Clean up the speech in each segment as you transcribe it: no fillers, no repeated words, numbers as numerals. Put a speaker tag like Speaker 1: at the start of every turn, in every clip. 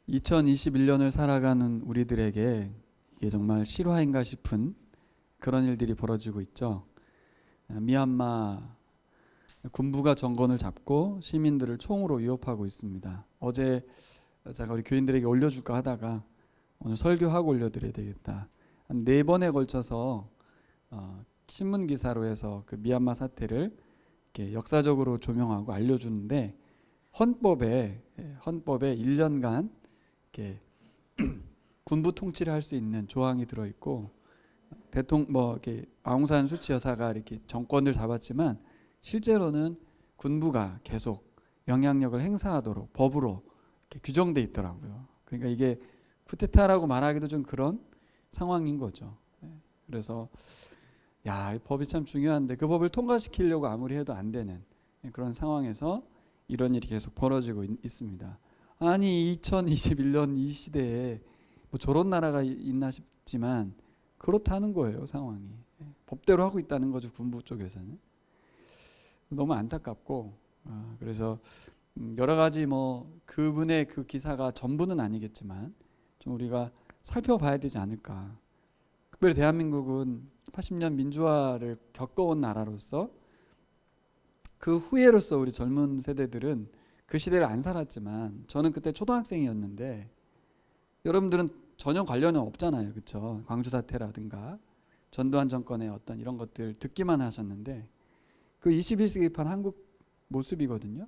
Speaker 1: 2021년을 살아가는 우리들에게 이게 정말 실화인가 싶은 그런 일들이 벌어지고 있죠. 미얀마 군부가 정권을 잡고 시민들을 총으로 위협하고 있습니다. 어제 제가 우리 교인들에게 올려줄까 하다가 오늘 설교하고 올려드려야 되겠다. 한 4번에 걸쳐서 신문 기사로 해서 그 미얀마 사태를 이렇게 역사적으로 조명하고 알려주는데 헌법에 1년간 이렇게 군부 통치를 할 수 있는 조항이 들어 있고 이렇게 아웅산 수치 여사가 이렇게 정권을 잡았지만 실제로는 군부가 계속 영향력을 행사하도록 법으로 이렇게 규정돼 있더라고요. 그러니까 이게 쿠데타라고 말하기도 좀 그런 상황인 거죠. 그래서 이 법이 참 중요한데 그 법을 통과시키려고 아무리 해도 안 되는 그런 상황에서 이런 일이 계속 벌어지고 있습니다. 아니 2021년 이 시대에 뭐 저런 나라가 있나 싶지만 그렇다는 거예요. 상황이. 법대로 하고 있다는 거죠. 군부 쪽에서는. 너무 안타깝고 그래서 여러 가지 뭐 그분의 그 기사가 전부는 아니겠지만 좀 우리가 살펴봐야 되지 않을까. 특별히 대한민국은 80년 민주화를 겪어온 나라로서 그 후예로서 우리 젊은 세대들은 그 시대를 안 살았지만 저는 그때 초등학생이었는데 여러분들은 전혀 관련은 없잖아요. 그렇죠? 광주 사태라든가 전두환 정권의 어떤 이런 것들 듣기만 하셨는데 그 21세기판 한국 모습이거든요.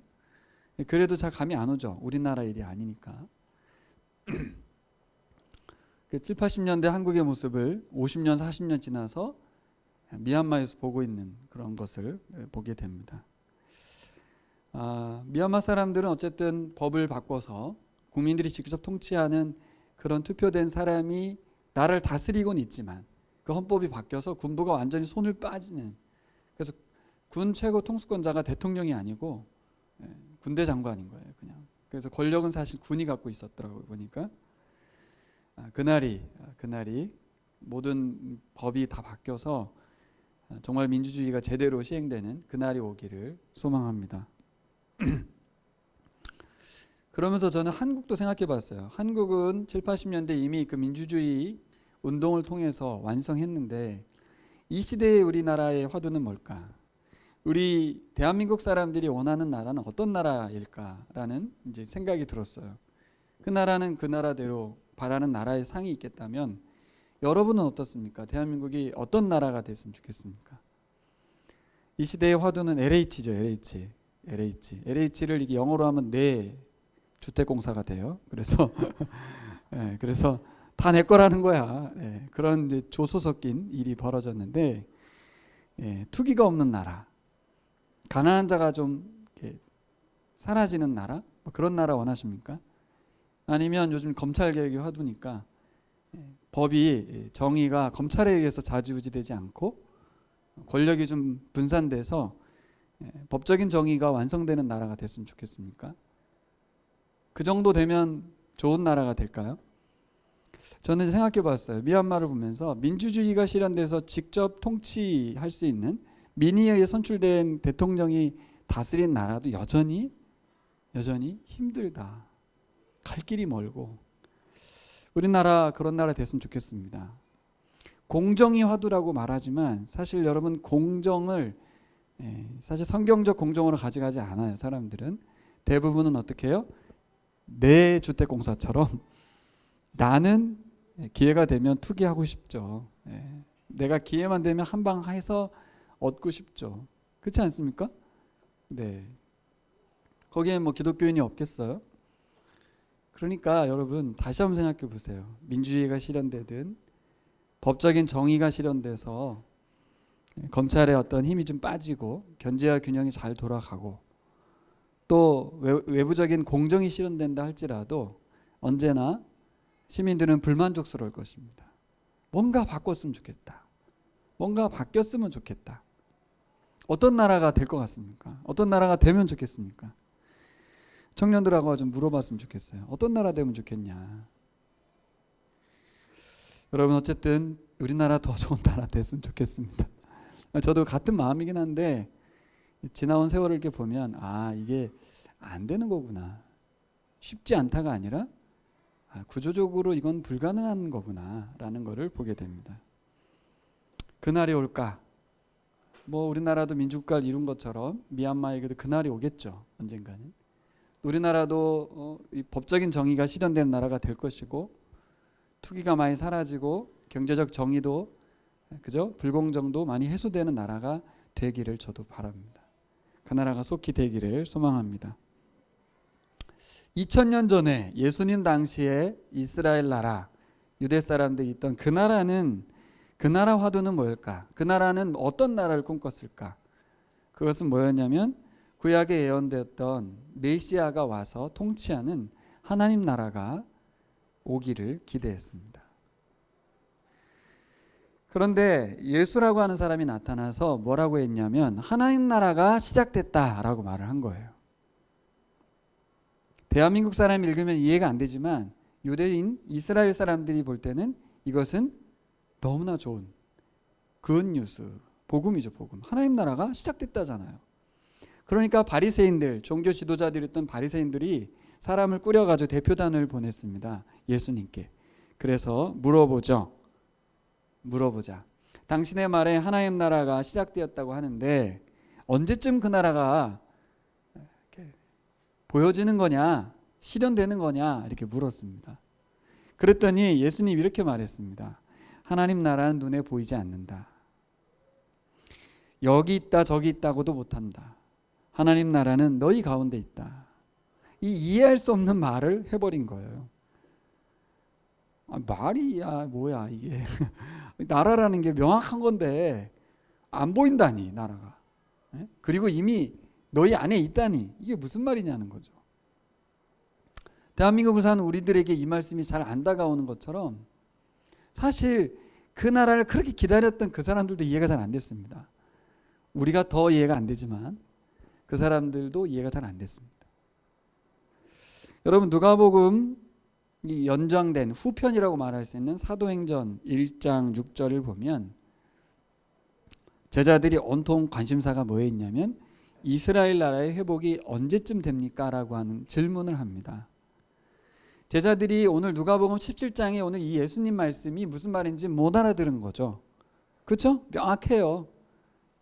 Speaker 1: 그래도 잘 감이 안 오죠. 우리나라 일이 아니니까. 그 7, 80년대 한국의 모습을 50년, 40년 지나서 미얀마에서 보고 있는 그런 것을 보게 됩니다. 미얀마 사람들은 어쨌든 법을 바꿔서 국민들이 직접 통치하는 그런 투표된 사람이 나라를 다스리고는 있지만 그 헌법이 바뀌어서 군부가 완전히 손을 빠지는, 그래서 군 최고 통수권자가 대통령이 아니고 군대 장관인 거예요. 그냥. 그래서 권력은 사실 군이 갖고 있었더라고요. 보니까 그날이 모든 법이 다 바뀌어서 정말 민주주의가 제대로 시행되는 그날이 오기를 소망합니다. 그러면서 저는 한국도 생각해 봤어요. 한국은 7, 80년대 이미 그 민주주의 운동을 통해서 완성했는데 이 시대의 우리나라의 화두는 뭘까? 우리 대한민국 사람들이 원하는 나라는 어떤 나라일까라는 이제 생각이 들었어요. 그 나라는 그 나라대로 바라는 나라의 상이 있겠다면 여러분은 어떻습니까? 대한민국이 어떤 나라가 됐으면 좋겠습니까? 이 시대의 화두는 LH죠. LH를 이게 영어로 하면 내 주택공사가 돼요. 그래서 그래서 다 내 거라는 거야. 그런 이제 조소 섞인 일이 벌어졌는데 투기가 없는 나라, 가난한 자가 좀 사라지는 나라, 뭐 그런 나라 원하십니까? 아니면 요즘 검찰 개혁이 화두니까 법이 정의가 검찰에 의해서 좌지우지되지 않고 권력이 좀 분산돼서 법적인 정의가 완성되는 나라가 됐으면 좋겠습니까? 그 정도 되면 좋은 나라가 될까요? 저는 생각해 봤어요. 미얀마를 보면서 민주주의가 실현돼서 직접 통치할 수 있는 민의에 의해 선출된 대통령이 다스린 나라도 여전히 힘들다. 갈 길이 멀고 우리나라 그런 나라 됐으면 좋겠습니다. 공정이 화두라고 말하지만 사실 여러분 공정을 사실 성경적 공정으로 가져가지 않아요. 사람들은 대부분은 어떻게 해요? 내 주택공사처럼 나는 기회가 되면 투기하고 싶죠. 내가 기회만 되면 한 방 해서 얻고 싶죠. 그렇지 않습니까? 네. 거기에 뭐 기독교인이 없겠어요? 그러니까 여러분 다시 한번 생각해 보세요. 민주주의가 실현되든 법적인 정의가 실현돼서 검찰의 어떤 힘이 좀 빠지고 견제와 균형이 잘 돌아가고 또 외부적인 공정이 실현된다 할지라도 언제나 시민들은 불만족스러울 것입니다. 뭔가 바꿨으면 좋겠다. 뭔가 바뀌었으면 좋겠다. 어떤 나라가 될 것 같습니까? 어떤 나라가 되면 좋겠습니까? 청년들하고 좀 물어봤으면 좋겠어요. 어떤 나라 되면 좋겠냐. 여러분 어쨌든 우리나라 더 좋은 나라 됐으면 좋겠습니다. 저도 같은 마음이긴 한데 지나온 세월을 이렇게 보면 이게 안 되는 거구나. 쉽지 않다가 아니라 구조적으로 이건 불가능한 거구나라는 것을 보게 됩니다. 그날이 올까? 우리나라도 민주국가를 이룬 것처럼 미얀마에게도 그날이 오겠죠. 언젠가는. 우리나라도 이 법적인 정의가 실현되는 나라가 될 것이고, 투기가 많이 사라지고 경제적 정의도, 그죠? 불공정도 많이 해소되는 나라가 되기를 저도 바랍니다. 그 나라가 속히 되기를 소망합니다. 2000년 전에 예수님 당시에 이스라엘 나라, 유대 사람들이 있던 그 나라는, 그 나라 화두는 뭐일까? 그 나라는 어떤 나라를 꿈꿨을까? 그것은 뭐였냐면 구약에 예언되었던 메시아가 와서 통치하는 하나님 나라가 오기를 기대했습니다. 그런데 예수라고 하는 사람이 나타나서 뭐라고 했냐면 하나님 나라가 시작됐다라고 말을 한 거예요. 대한민국 사람이 읽으면 이해가 안 되지만 유대인 이스라엘 사람들이 볼 때는 이것은 너무나 좋은 굿뉴스, 복음이죠. 복음. 하나님 나라가 시작됐다잖아요. 그러니까 바리새인들, 종교 지도자들이었던 바리새인들이 사람을 꾸려가지고 대표단을 보냈습니다. 예수님께. 그래서 물어보자. 당신의 말에 하나님 나라가 시작되었다고 하는데 언제쯤 그 나라가 보여지는 거냐, 실현되는 거냐 이렇게 물었습니다. 그랬더니 예수님이 이렇게 말했습니다. 하나님 나라는 눈에 보이지 않는다. 여기 있다 저기 있다고도 못한다. 하나님 나라는 너희 가운데 있다. 이 이해할 수 없는 말을 해버린 거예요. 말이야 뭐야 이게. 나라라는 게 명확한 건데 안 보인다니 나라가. 그리고 이미 너희 안에 있다니 이게 무슨 말이냐는 거죠. 대한민국을 사는 우리들에게 이 말씀이 잘 안 다가오는 것처럼 사실 그 나라를 그렇게 기다렸던 그 사람들도 이해가 잘 안 됐습니다. 우리가 더 이해가 안 되지만 그 사람들도 이해가 잘 안 됐습니다. 여러분 누가복음 이 연장된 후편이라고 말할 수 있는 사도행전 1장 6절을 보면 제자들이 온통 관심사가 뭐에 있냐면 이스라엘 나라의 회복이 언제쯤 됩니까? 라고 하는 질문을 합니다. 제자들이 오늘 누가복음 17장에 오늘 이 예수님 말씀이 무슨 말인지 못 알아들은 거죠. 그렇죠? 명확해요.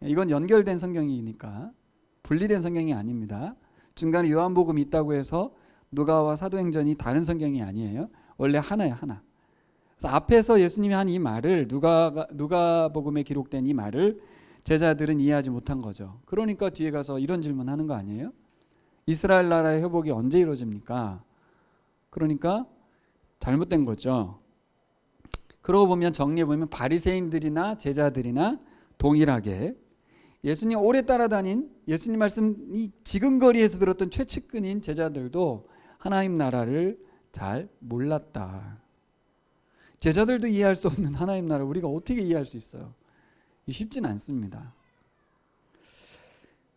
Speaker 1: 이건 연결된 성경이니까 분리된 성경이 아닙니다. 중간에 요한복음이 있다고 해서 누가와 사도행전이 다른 성경이 아니에요. 원래 하나예요, 하나. 그래서 앞에서 예수님이 한 이 말을 누가복음에 기록된 이 말을 제자들은 이해하지 못한 거죠. 그러니까 뒤에 가서 이런 질문하는 거 아니에요? 이스라엘 나라의 회복이 언제 이루어집니까? 그러니까 잘못된 거죠. 그러고 보면 정리해 보면 바리새인들이나 제자들이나 동일하게 예수님 오래 따라다닌 예수님 말씀이 지근거리에서 들었던 최측근인 제자들도 하나님 나라를 잘 몰랐다. 제자들도 이해할 수 없는 하나님 나라를 우리가 어떻게 이해할 수 있어요? 쉽진 않습니다.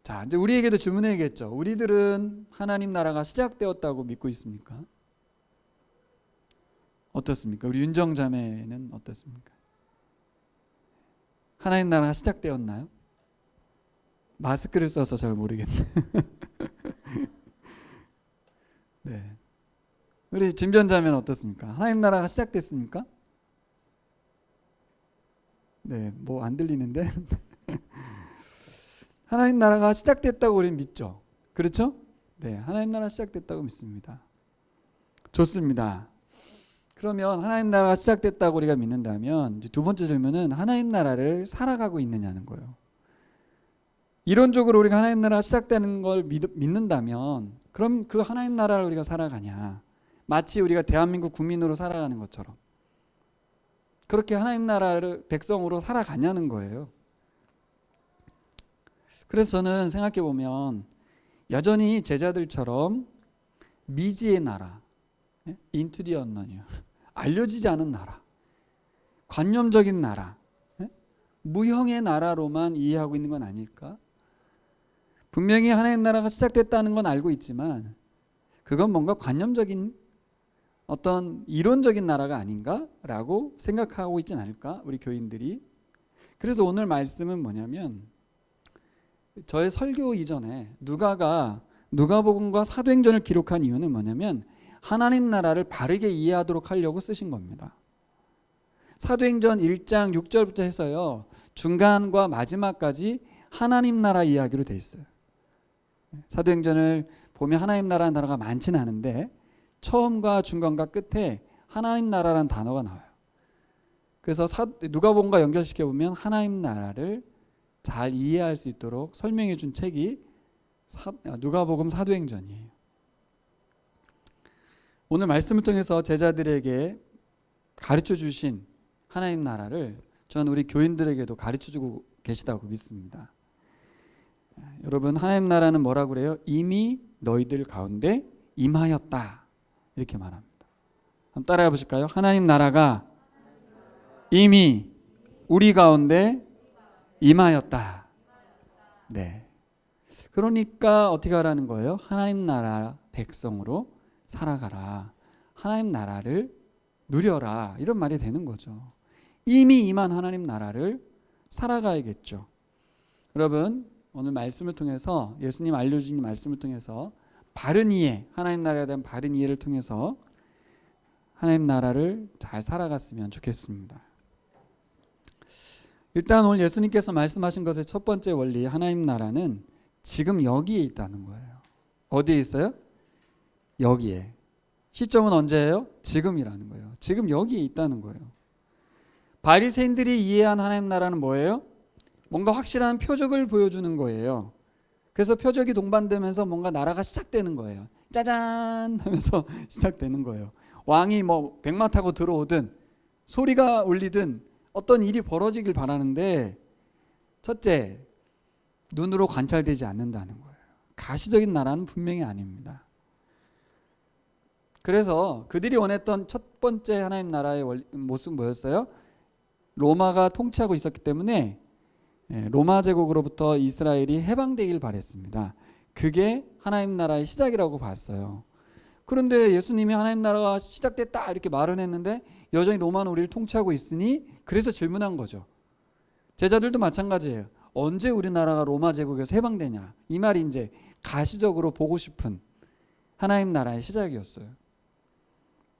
Speaker 1: 자, 이제 우리에게도 질문해야겠죠. 우리들은 하나님 나라가 시작되었다고 믿고 있습니까? 어떻습니까? 우리 윤정자매는 어떻습니까? 하나님 나라가 시작되었나요? 마스크를 써서 잘 모르겠네. 네. 우리 짐전자매는 어떻습니까? 하나님 나라가 시작됐습니까? 네, 뭐 안 들리는데. 하나님 나라가 시작됐다고 우리는 믿죠. 그렇죠? 네, 하나님 나라 시작됐다고 믿습니다. 좋습니다. 그러면 하나님 나라가 시작됐다고 우리가 믿는다면 이제 두 번째 질문은 하나님 나라를 살아가고 있느냐는 거예요. 이론적으로 우리가 하나님 나라가 시작되는 걸 믿는다면 그럼 그 하나님 나라를 우리가 살아가냐? 마치 우리가 대한민국 국민으로 살아가는 것처럼 그렇게 하나님 나라를 백성으로 살아가냐는 거예요. 그래서 저는 생각해 보면 여전히 제자들처럼 미지의 나라, into the unknown이요. 알려지지 않은 나라, 관념적인 나라, 무형의 나라로만 이해하고 있는 건 아닐까? 분명히 하나님 나라가 시작됐다는 건 알고 있지만 그건 뭔가 관념적인 어떤 이론적인 나라가 아닌가라고 생각하고 있진 않을까? 우리 교인들이. 그래서 오늘 말씀은 뭐냐면 저의 설교 이전에 누가복음과 사도행전을 기록한 이유는 뭐냐면 하나님 나라를 바르게 이해하도록 하려고 쓰신 겁니다. 사도행전 1장 6절부터 해서요, 중간과 마지막까지 하나님 나라 이야기로 돼 있어요. 사도행전을 보면 하나님 나라라는 단어가 많지는 않은데 처음과 중간과 끝에 하나님 나라라는 단어가 나와요. 그래서 누가복음과 연결시켜 보면 하나님 나라를 잘 이해할 수 있도록 설명해 준 책이 누가복음 사도행전이에요. 오늘 말씀을 통해서 제자들에게 가르쳐 주신 하나님 나라를 저는 우리 교인들에게도 가르쳐 주고 계시다고 믿습니다. 여러분, 하나님 나라는 뭐라고 그래요? 이미 너희들 가운데 임하였다, 이렇게 말합니다. 한번 따라해 보실까요? 하나님 나라가 이미 우리 가운데 임하였다. 네. 그러니까 어떻게 하라는 거예요? 하나님 나라 백성으로 살아가라. 하나님 나라를 누려라. 이런 말이 되는 거죠. 이미 임한 하나님 나라를 살아가야겠죠. 여러분, 오늘 말씀을 통해서, 예수님 알려주신 말씀을 통해서 바른 이해, 하나님 나라에 대한 바른 이해를 통해서 하나님 나라를 잘 살아갔으면 좋겠습니다. 일단 오늘 예수님께서 말씀하신 것의 첫 번째 원리, 하나님 나라는 지금 여기에 있다는 거예요. 어디에 있어요? 여기에. 시점은 언제예요? 지금이라는 거예요. 지금 여기에 있다는 거예요. 바리새인들이 이해한 하나님 나라는 뭐예요? 뭔가 확실한 표적을 보여주는 거예요. 그래서 표적이 동반되면서 뭔가 나라가 시작되는 거예요. 짜잔 하면서 시작되는 거예요. 왕이 뭐 백마 타고 들어오든 소리가 울리든 어떤 일이 벌어지길 바라는데, 첫째, 눈으로 관찰되지 않는다는 거예요. 가시적인 나라는 분명히 아닙니다. 그래서 그들이 원했던 첫 번째 하나님 나라의 모습은 뭐였어요? 로마가 통치하고 있었기 때문에 로마 제국으로부터 이스라엘이 해방되길 바랬습니다. 그게 하나님 나라의 시작이라고 봤어요. 그런데 예수님이 하나님 나라가 시작됐다 이렇게 말은 했는데 여전히 로마는 우리를 통치하고 있으니, 그래서 질문한 거죠. 제자들도 마찬가지예요. 언제 우리나라가 로마 제국에서 해방되냐, 이 말이 이제 가시적으로 보고 싶은 하나님 나라의 시작이었어요.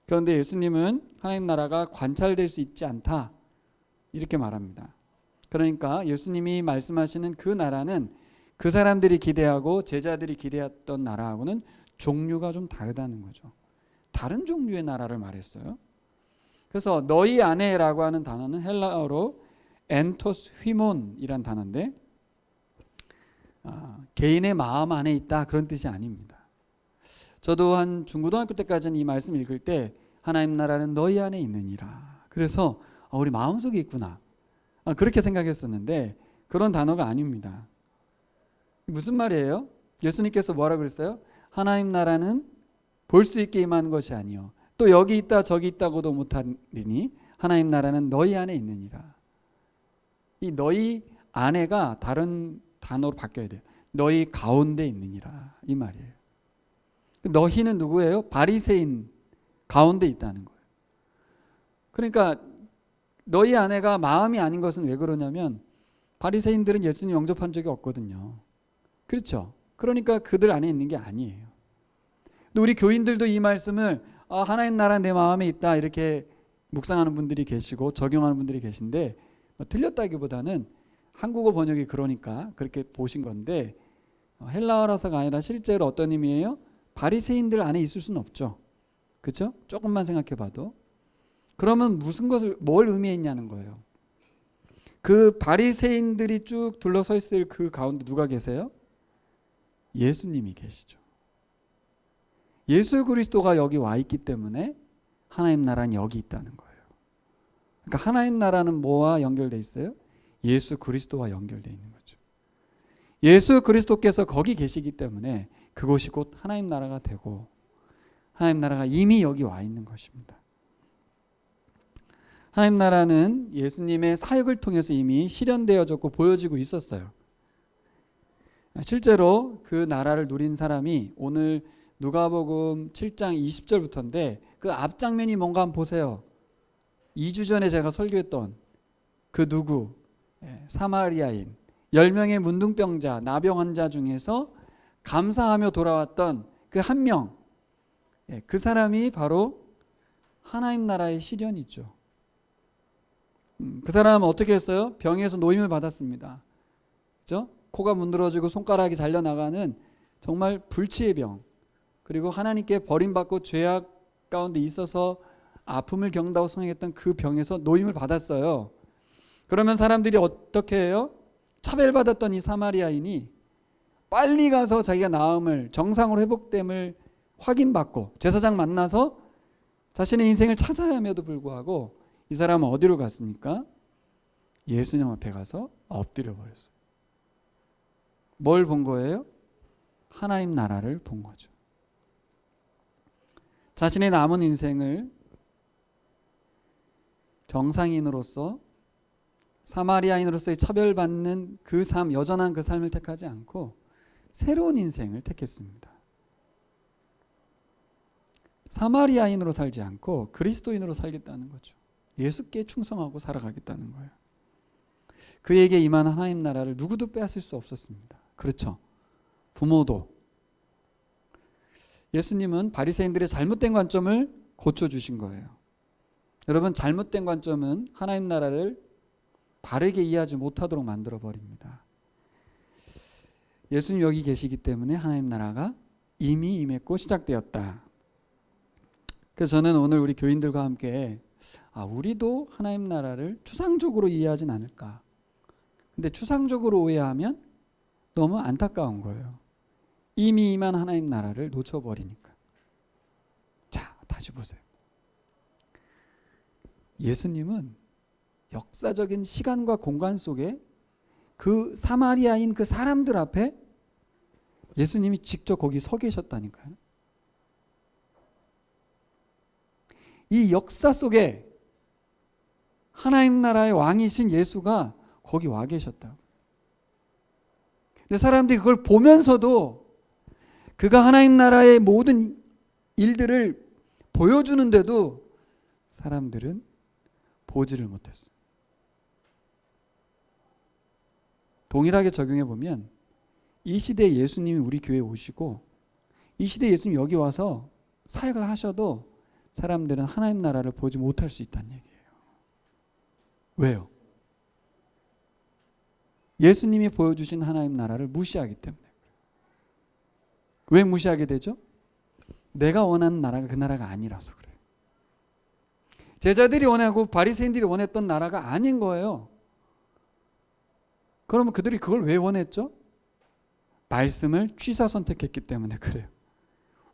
Speaker 1: 그런데 예수님은 하나님 나라가 관찰될 수 있지 않다, 이렇게 말합니다. 그러니까 예수님이 말씀하시는 그 나라는 그 사람들이 기대하고 제자들이 기대했던 나라하고는 종류가 좀 다르다는 거죠. 다른 종류의 나라를 말했어요. 그래서 너희 안에라고 하는 단어는 헬라어로 엔토스 휘몬이란 단어인데 개인의 마음 안에 있다, 그런 뜻이 아닙니다. 저도 한 중고등학교 때까지는 이 말씀 읽을 때 하나님 나라는 너희 안에 있느니라, 그래서 우리 마음속에 있구나, 그렇게 생각했었는데 그런 단어가 아닙니다. 무슨 말이에요? 예수님께서 뭐라 그랬어요? 하나님 나라는 볼 수 있게 임하는 것이 아니요 또 여기 있다 저기 있다고도 못하리니 하나님 나라는 너희 안에 있느니라. 이 너희 안에가 다른 단어로 바뀌어야 돼요. 너희 가운데 있느니라, 이 말이에요. 너희는 누구예요? 바리새인 가운데 있다는 거예요. 그러니까 너희 안에가 마음이 아닌 것은 왜 그러냐면 바리새인들은 예수님 영접한 적이 없거든요. 그렇죠? 그러니까 그들 안에 있는 게 아니에요. 우리 교인들도 이 말씀을 하나님 나라 내 마음에 있다, 이렇게 묵상하는 분들이 계시고 적용하는 분들이 계신데, 틀렸다기보다는 한국어 번역이 그러니까 그렇게 보신 건데, 헬라어라서가 아니라 실제로 어떤 의미예요? 바리새인들 안에 있을 수는 없죠. 그렇죠? 조금만 생각해 봐도. 그러면 뭘 의미했냐는 거예요. 그 바리새인들이 쭉 둘러서 있을 그 가운데 누가 계세요? 예수님이 계시죠. 예수 그리스도가 여기 와 있기 때문에 하나님 나라는 여기 있다는 거예요. 그러니까 하나님 나라는 뭐와 연결돼 있어요? 예수 그리스도와 연결돼 있는 거죠. 예수 그리스도께서 거기 계시기 때문에 그곳이 곧 하나님 나라가 되고, 하나님 나라가 이미 여기 와 있는 것입니다. 하나님 나라는 예수님의 사역을 통해서 이미 실현되어졌고 보여지고 있었어요. 실제로 그 나라를 누린 사람이 오늘 누가복음 7장 20절부터인데 그 앞장면이 뭔가 한번 보세요. 2주 전에 제가 설교했던 그 누구, 사마리아인, 10명의 문둥병자, 나병 환자 중에서 감사하며 돌아왔던 그 한 명, 그 사람이 바로 하나님 나라의 시련이죠. 그 사람은 어떻게 했어요? 병에서 노임을 받았습니다. 그죠? 코가 문드러지고 손가락이 잘려나가는 정말 불치의 병, 그리고 하나님께 버림받고 죄악 가운데 있어서 아픔을 겪는다고 생각했던 그 병에서 노임을 받았어요. 그러면 사람들이 어떻게 해요? 차별받았던 이 사마리아인이 빨리 가서 자기가 나음을, 정상으로 회복됨을 확인받고 제사장 만나서 자신의 인생을 찾아야 함에도 불구하고 이 사람은 어디로 갔습니까? 예수님 앞에 가서 엎드려 버렸어요. 뭘 본 거예요? 하나님 나라를 본 거죠. 자신의 남은 인생을 정상인으로서, 사마리아인으로서의 차별받는 그 삶, 여전한 그 삶을 택하지 않고 새로운 인생을 택했습니다. 사마리아인으로 살지 않고 그리스도인으로 살겠다는 거죠. 예수께 충성하고 살아가겠다는 거예요. 그에게 임한 하나님 나라를 누구도 빼앗을 수 없었습니다. 그렇죠. 부모도. 예수님은 바리새인들의 잘못된 관점을 고쳐주신 거예요. 여러분, 잘못된 관점은 하나님 나라를 바르게 이해하지 못하도록 만들어버립니다. 예수님 여기 계시기 때문에 하나님 나라가 이미 임했고 시작되었다. 그래서 저는 오늘 우리 교인들과 함께 우리도 하나님 나라를 추상적으로 이해하진 않을까. 근데 추상적으로 오해하면 너무 안타까운 거예요. 이미 임한 하나님 나라를 놓쳐버리니까. 자, 다시 보세요. 예수님은 역사적인 시간과 공간 속에 그 사마리아인 그 사람들 앞에 예수님이 직접 거기 서 계셨다니까요. 이 역사 속에 하나님 나라의 왕이신 예수가 거기 와 계셨다고. 근데 사람들이 그걸 보면서도 그가 하나님 나라의 모든 일들을 보여주는데도 사람들은 보지를 못했어요. 동일하게 적용해 보면 이 시대에 예수님이 우리 교회에 오시고 이 시대에 예수님이 여기 와서 사역을 하셔도 사람들은 하나님 나라를 보지 못할 수 있다는 얘기예요. 왜요? 예수님이 보여주신 하나님 나라를 무시하기 때문에. 왜 무시하게 되죠? 내가 원하는 나라가 그 나라가 아니라서 그래요. 제자들이 원하고 바리새인들이 원했던 나라가 아닌 거예요. 그러면 그들이 그걸 왜 원했죠? 말씀을 취사 선택했기 때문에 그래요.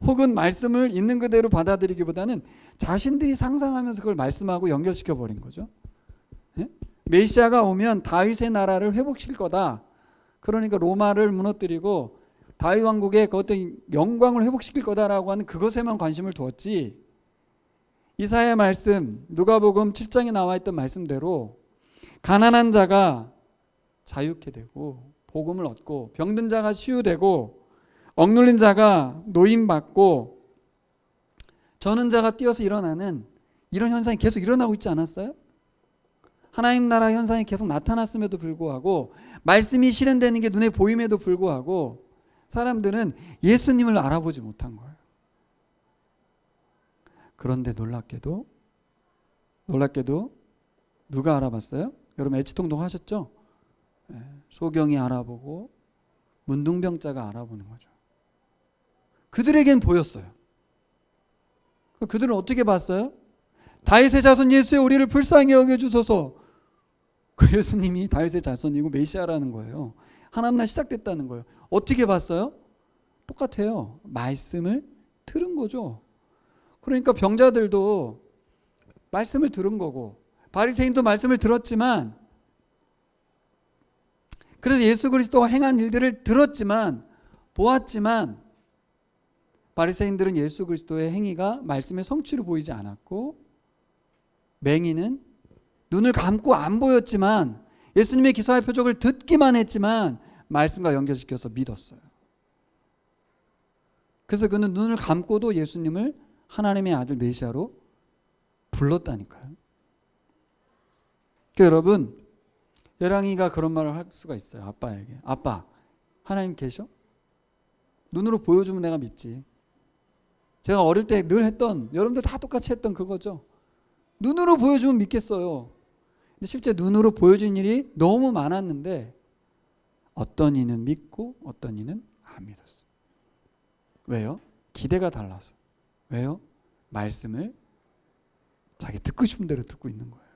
Speaker 1: 혹은 말씀을 있는 그대로 받아들이기보다는 자신들이 상상하면서 그걸 말씀하고 연결시켜 버린 거죠. 네? 메시아가 오면 다윗의 나라를 회복시킬 거다. 그러니까 로마를 무너뜨리고 다윗 왕국의 그 어떤 영광을 회복시킬 거다라고 하는 그것에만 관심을 두었지, 이사야 말씀, 누가복음 7장에 나와 있던 말씀대로 가난한 자가 자유케 되고 복음을 얻고 병든 자가 치유되고 억눌린 자가 노임받고 저는 자가 뛰어서 일어나는 이런 현상이 계속 일어나고 있지 않았어요? 하나님 나라 현상이 계속 나타났음에도 불구하고, 말씀이 실현되는 게 눈에 보임에도 불구하고 사람들은 예수님을 알아보지 못한 거예요. 그런데 놀랍게도 누가 알아봤어요? 여러분 애치통동 하셨죠? 소경이 알아보고 문둥병자가 알아보는 거죠. 그들에겐 보였어요. 그들은 어떻게 봤어요? 다윗의 자손 예수여 우리를 불쌍히 여겨주소서. 그 예수님이 다윗의 자손이고 메시아라는 거예요. 하나님 나라 시작됐다는 거예요. 어떻게 봤어요? 똑같아요. 말씀을 들은 거죠. 그러니까 병자들도 말씀을 들은 거고 바리새인도 말씀을 들었지만, 그래서 예수 그리스도가 행한 일들을 들었지만 보았지만 바리새인들은 예수 그리스도의 행위가 말씀의 성취로 보이지 않았고, 맹인은 눈을 감고 안 보였지만 예수님의 기사의 표적을 듣기만 했지만 말씀과 연결시켜서 믿었어요. 그래서 그는 눈을 감고도 예수님을 하나님의 아들 메시아로 불렀다니까요. 그러니까 여러분, 예랑이가 그런 말을 할 수가 있어요. 아빠에게. 아빠, 하나님 계셔? 눈으로 보여주면 내가 믿지. 제가 어릴 때 늘 했던, 여러분들 다 똑같이 했던 그거죠. 눈으로 보여주면 믿겠어요. 근데 실제 눈으로 보여준 일이 너무 많았는데 어떤 이는 믿고 어떤 이는 안 믿었어요. 왜요? 기대가 달라서. 왜요? 말씀을 자기 듣고 싶은 대로 듣고 있는 거예요.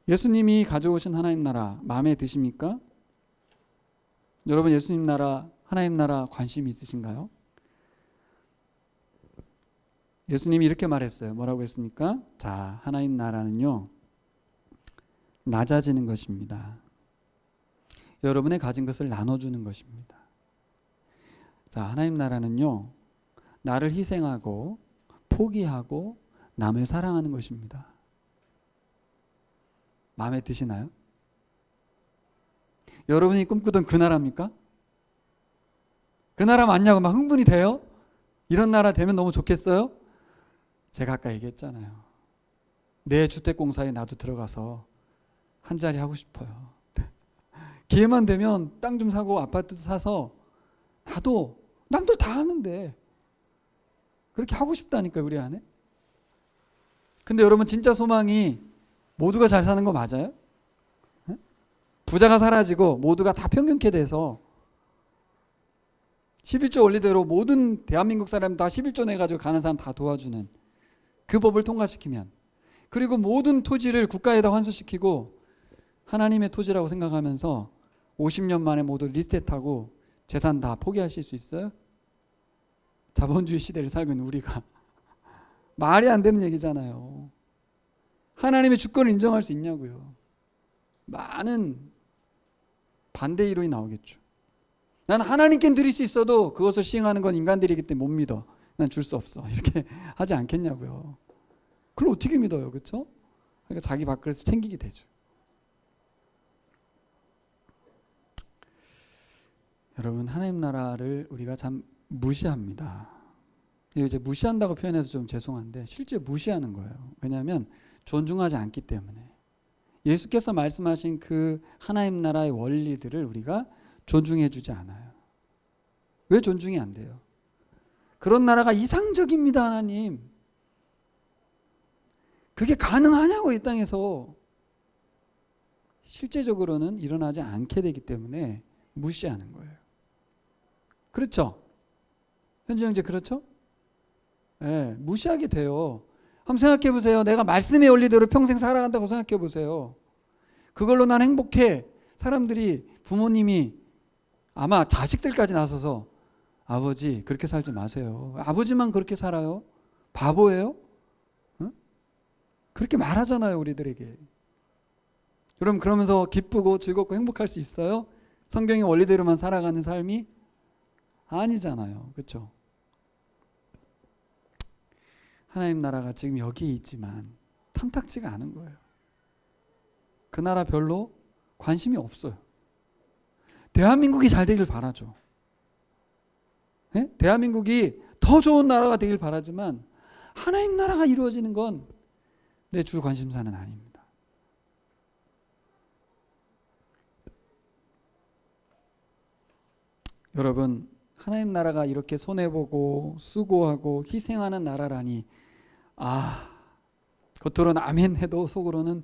Speaker 1: 예수님이 가져오신 하나님 나라 마음에 드십니까? 여러분 예수님 나라, 하나님 나라 관심이 있으신가요? 예수님이 이렇게 말했어요. 뭐라고 했습니까? 자, 하나님 나라는요, 낮아지는 것입니다. 여러분의 가진 것을 나눠주는 것입니다. 자, 하나님 나라는요, 나를 희생하고 포기하고 남을 사랑하는 것입니다. 마음에 드시나요? 여러분이 꿈꾸던 그 나라입니까? 그 나라 맞냐고 막 흥분이 돼요? 이런 나라 되면 너무 좋겠어요? 제가 아까 얘기했잖아요. 내 주택공사에 나도 들어가서 한 자리 하고 싶어요. 기회만 되면 땅 좀 사고 아파트 사서 나도 남들 다 하는데 그렇게 하고 싶다니까요, 우리 안에. 근데 여러분 진짜 소망이 모두가 잘 사는 거 맞아요? 부자가 사라지고 모두가 다 평균케 돼서 11조 원리대로 모든 대한민국 사람 다 11조 내가지고 가는 사람 다 도와주는 그 법을 통과시키면, 그리고 모든 토지를 국가에다 환수시키고 하나님의 토지라고 생각하면서 50년 만에 모두 리스트하고 재산 다 포기하실 수 있어요? 자본주의 시대를 살고 있는 우리가. 말이 안 되는 얘기잖아요. 하나님의 주권을 인정할 수 있냐고요. 많은 반대 이론이 나오겠죠. 난 하나님께 드릴 수 있어도 그것을 시행하는 건 인간들이기 때문에 못 믿어. 난 줄 수 없어. 이렇게 하지 않겠냐고요. 그걸 어떻게 믿어요, 그렇죠? 그러니까 자기 밥그릇을 챙기게 되죠. 여러분, 하나님 나라를 우리가 참 무시합니다. 이제 무시한다고 표현해서 좀 죄송한데 실제 무시하는 거예요. 왜냐하면 존중하지 않기 때문에. 예수께서 말씀하신 그 하나님 나라의 원리들을 우리가 존중해 주지 않아요. 왜 존중이 안 돼요? 그런 나라가 이상적입니다, 하나님. 그게 가능하냐고, 이 땅에서. 실제적으로는 일어나지 않게 되기 때문에 무시하는 거예요. 그렇죠? 현지 형제 그렇죠? 네, 무시하게 돼요. 한번 생각해 보세요. 내가 말씀의 원리대로 평생 살아간다고 생각해 보세요. 그걸로 난 행복해. 사람들이, 부모님이 아마 자식들까지 나서서 아버지 그렇게 살지 마세요. 아버지만 그렇게 살아요? 바보예요? 응? 그렇게 말하잖아요, 우리들에게. 여러분 그러면서 기쁘고 즐겁고 행복할 수 있어요? 성경의 원리대로만 살아가는 삶이? 아니잖아요. 그렇죠? 하나님 나라가 지금 여기에 있지만 탐탁지가 않은 거예요. 그 나라 별로 관심이 없어요. 대한민국이 잘 되길 바라죠. 네? 대한민국이 더 좋은 나라가 되길 바라지만 하나님 나라가 이루어지는 건 내 주 관심사는 아닙니다. 여러분, 하나님 나라가 이렇게 손해보고 수고하고 희생하는 나라라니, 겉으로는 아멘 해도 속으로는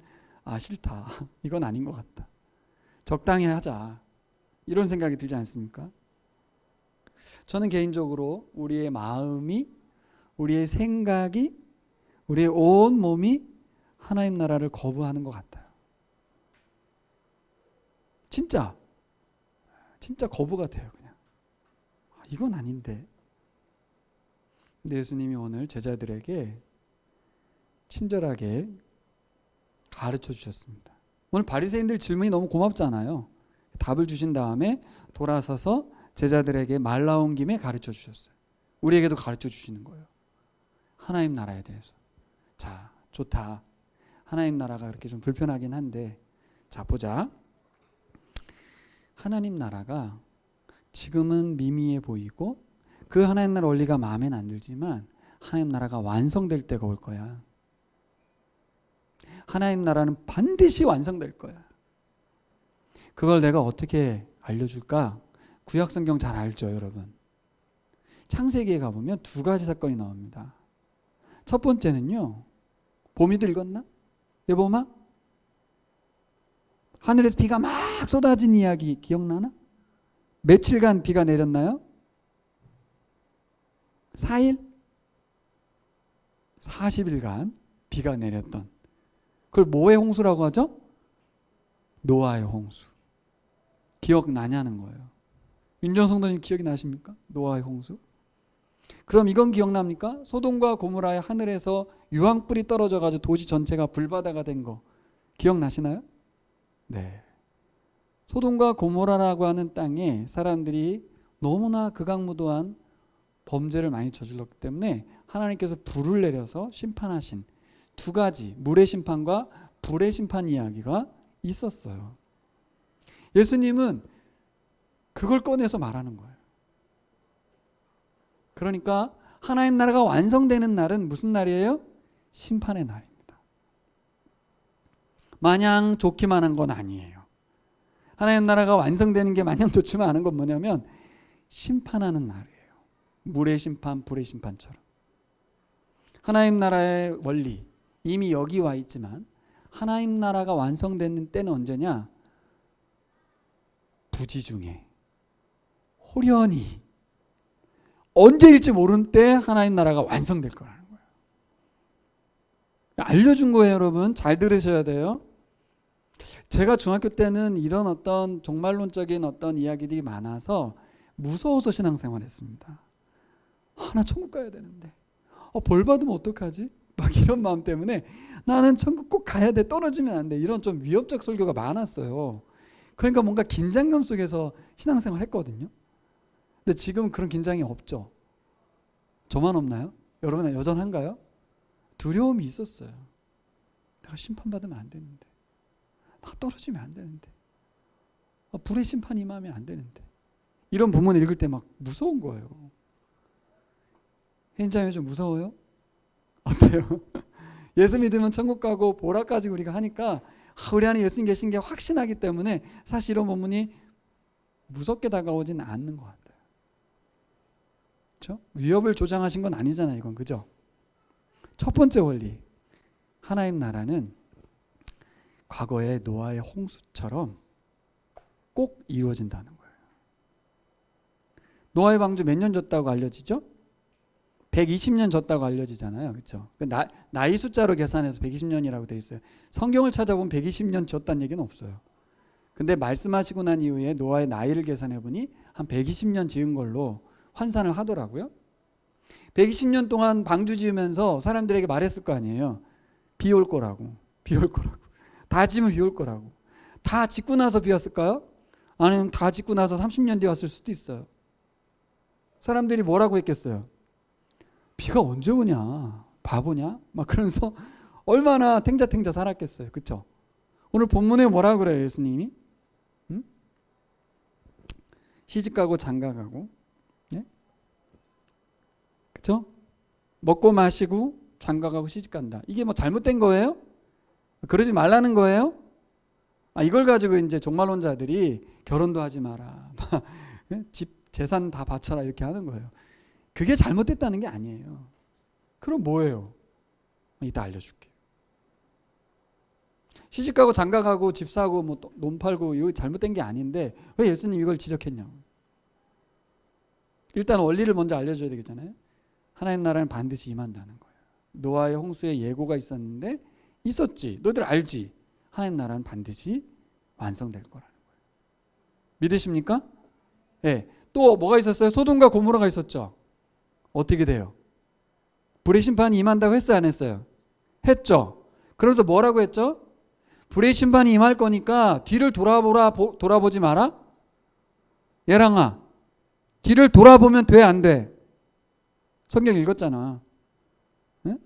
Speaker 1: 싫다. 이건 아닌 것 같다. 적당히 하자. 이런 생각이 들지 않습니까? 저는 개인적으로 우리의 마음이, 우리의 생각이, 우리의 온 몸이 하나님 나라를 거부하는 것 같아요. 진짜 거부 같아요. 그냥 이건 아닌데. 근데 예수님이 오늘 제자들에게 친절하게 가르쳐 주셨습니다. 오늘 바리새인들 질문이 너무 고맙잖아요. 답을 주신 다음에 돌아서서 제자들에게 말 나온 김에 가르쳐 주셨어요. 우리에게도 가르쳐 주시는 거예요. 하나님 나라에 대해서. 자, 좋다. 하나님 나라가 그렇게 좀 불편하긴 한데, 자, 보자. 하나님 나라가 지금은 미미해 보이고 그 하나님 나라 원리가 마음에는 안 들지만 하나님 나라가 완성될 때가 올 거야. 하나님 나라는 반드시 완성될 거야. 그걸 내가 어떻게 알려줄까? 구약성경 잘 알죠, 여러분. 창세기에 가보면 두 가지 사건이 나옵니다. 첫 번째는요, 봄이도 읽었나? 여보마? 하늘에서 비가 막 쏟아진 이야기 기억나나? 며칠간 비가 내렸나요? 4일? 40일간 비가 내렸던, 그걸 뭐의 홍수라고 하죠? 노아의 홍수. 기억나냐는 거예요. 윤정성도님 기억이 나십니까? 노아의 홍수. 그럼 이건 기억납니까? 소돔과 고모라의 하늘에서 유황불이 떨어져가지고 도시 전체가 불바다가 된 거 기억나시나요? 네. 소돔과 고모라라고 하는 땅에 사람들이 너무나 극악무도한 범죄를 많이 저질렀기 때문에 하나님께서 불을 내려서 심판하신 두 가지, 물의 심판과 불의 심판 이야기가 있었어요. 예수님은 그걸 꺼내서 말하는 거예요. 그러니까 하나님 나라가 완성되는 날은 무슨 날이에요? 심판의 날입니다. 마냥 좋기만 한 건 아니에요. 하나님 나라가 완성되는 게 마냥 좋지만 않은 건 뭐냐면 심판하는 날이에요. 물의 심판, 불의 심판처럼. 하나님 나라의 원리 이미 여기 와 있지만 하나님 나라가 완성되는 때는 언제냐? 부지중에 호련히 언제일지 모르는 때 하나님 나라가 완성될 거라는 거예요. 알려준 거예요, 여러분. 잘 들으셔야 돼요. 제가 중학교 때는 이런 어떤 종말론적인 어떤 이야기들이 많아서 무서워서 신앙생활을 했습니다. 나 천국 가야 되는데 벌 받으면 어떡하지? 막 이런 마음 때문에 나는 천국 꼭 가야 돼, 떨어지면 안 돼, 이런 좀 위협적 설교가 많았어요. 그러니까 뭔가 긴장감 속에서 신앙생활을 했거든요. 근데 지금 그런 긴장이 없죠. 저만 없나요? 여러분 여전한가요? 두려움이 있었어요. 내가 심판받으면 안 되는데, 나 떨어지면 안 되는데, 불의 심판이 임하면 안 되는데, 이런 본문 읽을 때 막 무서운 거예요. 혜인자매 좀 무서워요? 어때요? 예수 믿으면 천국 가고 보라까지 우리가 하니까 우리 안에 예수님 계신 게 확신하기 때문에 사실 이런 본문이 무섭게 다가오진 않는 것 같아요. 그렇죠? 위협을 조장하신 건 아니잖아요, 이건. 그죠? 첫 번째 원리, 하나님 나라는 과거의 노아의 홍수처럼 꼭 이루어진다는 거예요. 노아의 방주 몇 년 졌다고 알려지죠? 120년 졌다고 알려지잖아요. 그렇죠? 나이 숫자로 계산해서 120년이라고 돼 있어요. 성경을 찾아보면 120년 졌다는 얘기는 없어요. 근데 말씀하시고 난 이후에 노아의 나이를 계산해 보니 한 120년 지은 걸로 환산을 하더라고요. 120년 동안 방주 지으면서 사람들에게 말했을 거 아니에요. 비 올 거라고. 비 올 거라고. 다 지으면 비 올 거라고. 다 짓고 나서 비 왔을까요? 아니면 다 짓고 나서 30년 뒤에 왔을 수도 있어요. 사람들이 뭐라고 했겠어요? 비가 언제 오냐? 바보냐? 막 그러면서 얼마나 탱자탱자 살았겠어요. 그렇죠? 오늘 본문에 뭐라 그래요, 예수님이? 응? 시집가고 장가가고, 네? 그렇죠? 먹고 마시고 장가가고 시집간다. 이게 뭐 잘못된 거예요? 그러지 말라는 거예요? 이걸 가지고 이제 종말론자들이 결혼도 하지 마라, 집 재산 다 바쳐라 이렇게 하는 거예요. 그게 잘못됐다는 게 아니에요. 그럼 뭐예요? 이따 알려줄게. 시집가고 장가가고 집 사고 뭐 논 팔고 이거 잘못된 게 아닌데 왜 예수님 이걸 지적했냐고. 일단 원리를 먼저 알려줘야 되겠잖아요. 하나님 나라는 반드시 임한다는 거예요. 노아의 홍수의 예고가 있었는데 있었지. 너희들 알지? 하나님 나라는 반드시 완성될 거라는 거예요. 믿으십니까? 네. 또 뭐가 있었어요? 소돔과 고모라가 있었죠. 어떻게 돼요? 불의 심판이 임한다고 했어요, 안 했어요? 했죠. 그러면서 뭐라고 했죠? 불의 심판이 임할 거니까 뒤를 돌아보지 마라. 예랑아, 뒤를 돌아보면 돼, 안 돼? 성경 읽었잖아. 네?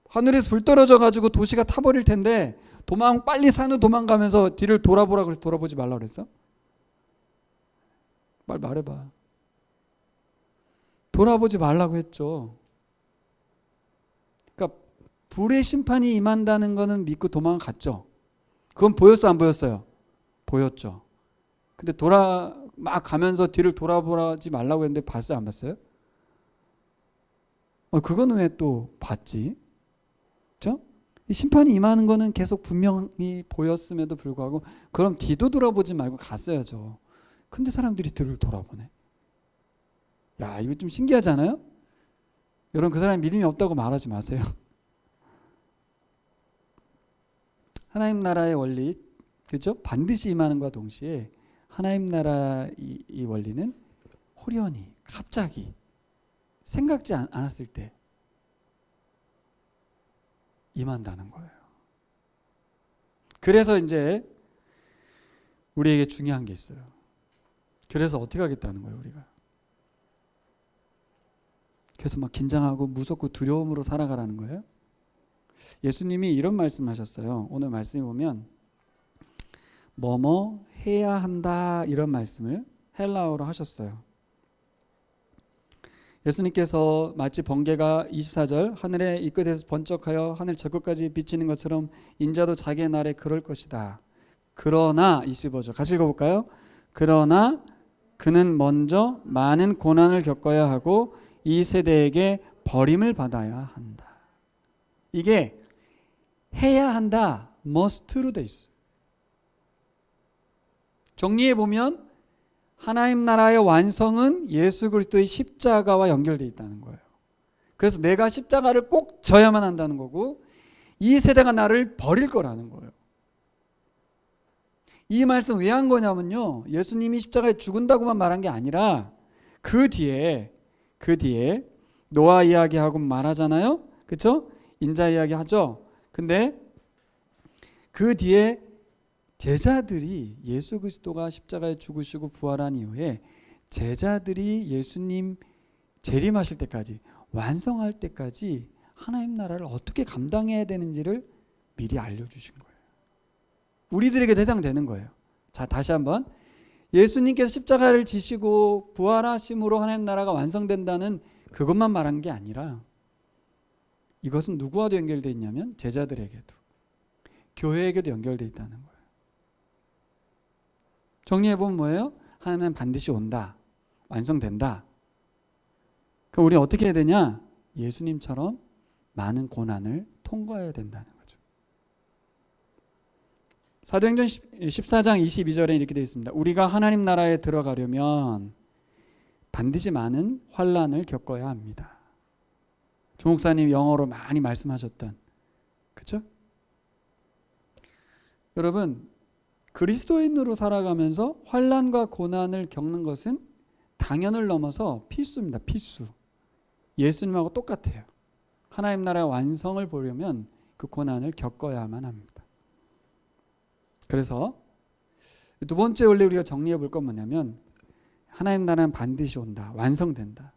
Speaker 1: 하늘에서 불 떨어져가지고 도시가 타버릴 텐데 빨리 산으로 도망가면서 뒤를 돌아보라 그래서 돌아보지 말라 그랬어? 말해봐. 돌아보지 말라고 했죠. 그러니까 불의 심판이 임한다는 거는 믿고 도망갔죠. 그건 보였어, 안 보였어요? 보였죠. 근데 막 가면서 뒤를 돌아보지 말라고 했는데 봤어요, 안 봤어요? 그거는 왜 또 봤지? 그렇죠? 이 심판이 임하는 거는 계속 분명히 보였음에도 불구하고 그럼 뒤도 돌아보지 말고 갔어야죠. 근데 사람들이 뒤를 돌아보네. 야, 이거 좀 신기하지 않아요? 여러분, 그 사람이 믿음이 없다고 말하지 마세요. 하나님 나라의 원리, 그렇죠? 반드시 임하는과 동시에 하나님 나라 이 원리는 호련히, 갑자기, 생각지 않았을 때 임한다는 거예요. 그래서 이제 우리에게 중요한 게 있어요. 그래서 어떻게 하겠다는 거예요, 우리가. 그래서 막 긴장하고 무섭고 두려움으로 살아가라는 거예요. 예수님이 이런 말씀하셨어요. 오늘 말씀에 보면 뭐뭐 해야 한다 이런 말씀을 헬라어로 하셨어요. 예수님께서 마치 번개가 24절 하늘에 이 끝에서 번쩍하여 하늘 저 끝까지 비치는 것처럼 인자도 자기의 날에 그럴 것이다. 그러나 25절 같이 읽어볼까요? 그러나 그는 먼저 많은 고난을 겪어야 하고 이 세대에게 버림을 받아야 한다. 이게 해야 한다, must로 돼 있어요. 정리해 보면 하나님 나라의 완성은 예수 그리스도의 십자가와 연결되어 있다는 거예요. 그래서 내가 십자가를 꼭 져야만 한다는 거고 이 세대가 나를 버릴 거라는 거예요. 이 말씀 왜 한 거냐면요, 예수님이 십자가에 죽은다고만 말한 게 아니라 그 뒤에 노아 이야기하고 말하잖아요. 그렇죠? 인자 이야기 하죠. 근데 그 뒤에 제자들이 예수 그리스도가 십자가에 죽으시고 부활한 이후에 제자들이 예수님 재림하실 때까지, 완성할 때까지 하나님 나라를 어떻게 감당해야 되는지를 미리 알려주신 거예요. 우리들에게도 해당되는 거예요. 자, 다시 한번. 예수님께서 십자가를 지시고 부활하심으로 하나님 나라가 완성된다는 그것만 말한 게 아니라 이것은 누구와도 연결되어 있냐면 제자들에게도, 교회에게도 연결되어 있다는 거예요. 정리해보면 뭐예요? 하나님은 반드시 온다, 완성된다. 그럼 우리는 어떻게 해야 되냐? 예수님처럼 많은 고난을 통과해야 된다는 거죠. 사도행전 14장 22절에 이렇게 되어 있습니다. 우리가 하나님 나라에 들어가려면 반드시 많은 환난을 겪어야 합니다. 조 목사님 영어로 많이 말씀하셨던, 그렇죠? 여러분, 그리스도인으로 살아가면서 환난과 고난을 겪는 것은 당연을 넘어서 필수입니다. 필수. 예수님하고 똑같아요. 하나님 나라의 완성을 보려면 그 고난을 겪어야만 합니다. 그래서 두 번째 원리 우리가 정리해 볼 건 뭐냐면 하나님 나라는 반드시 온다, 완성된다.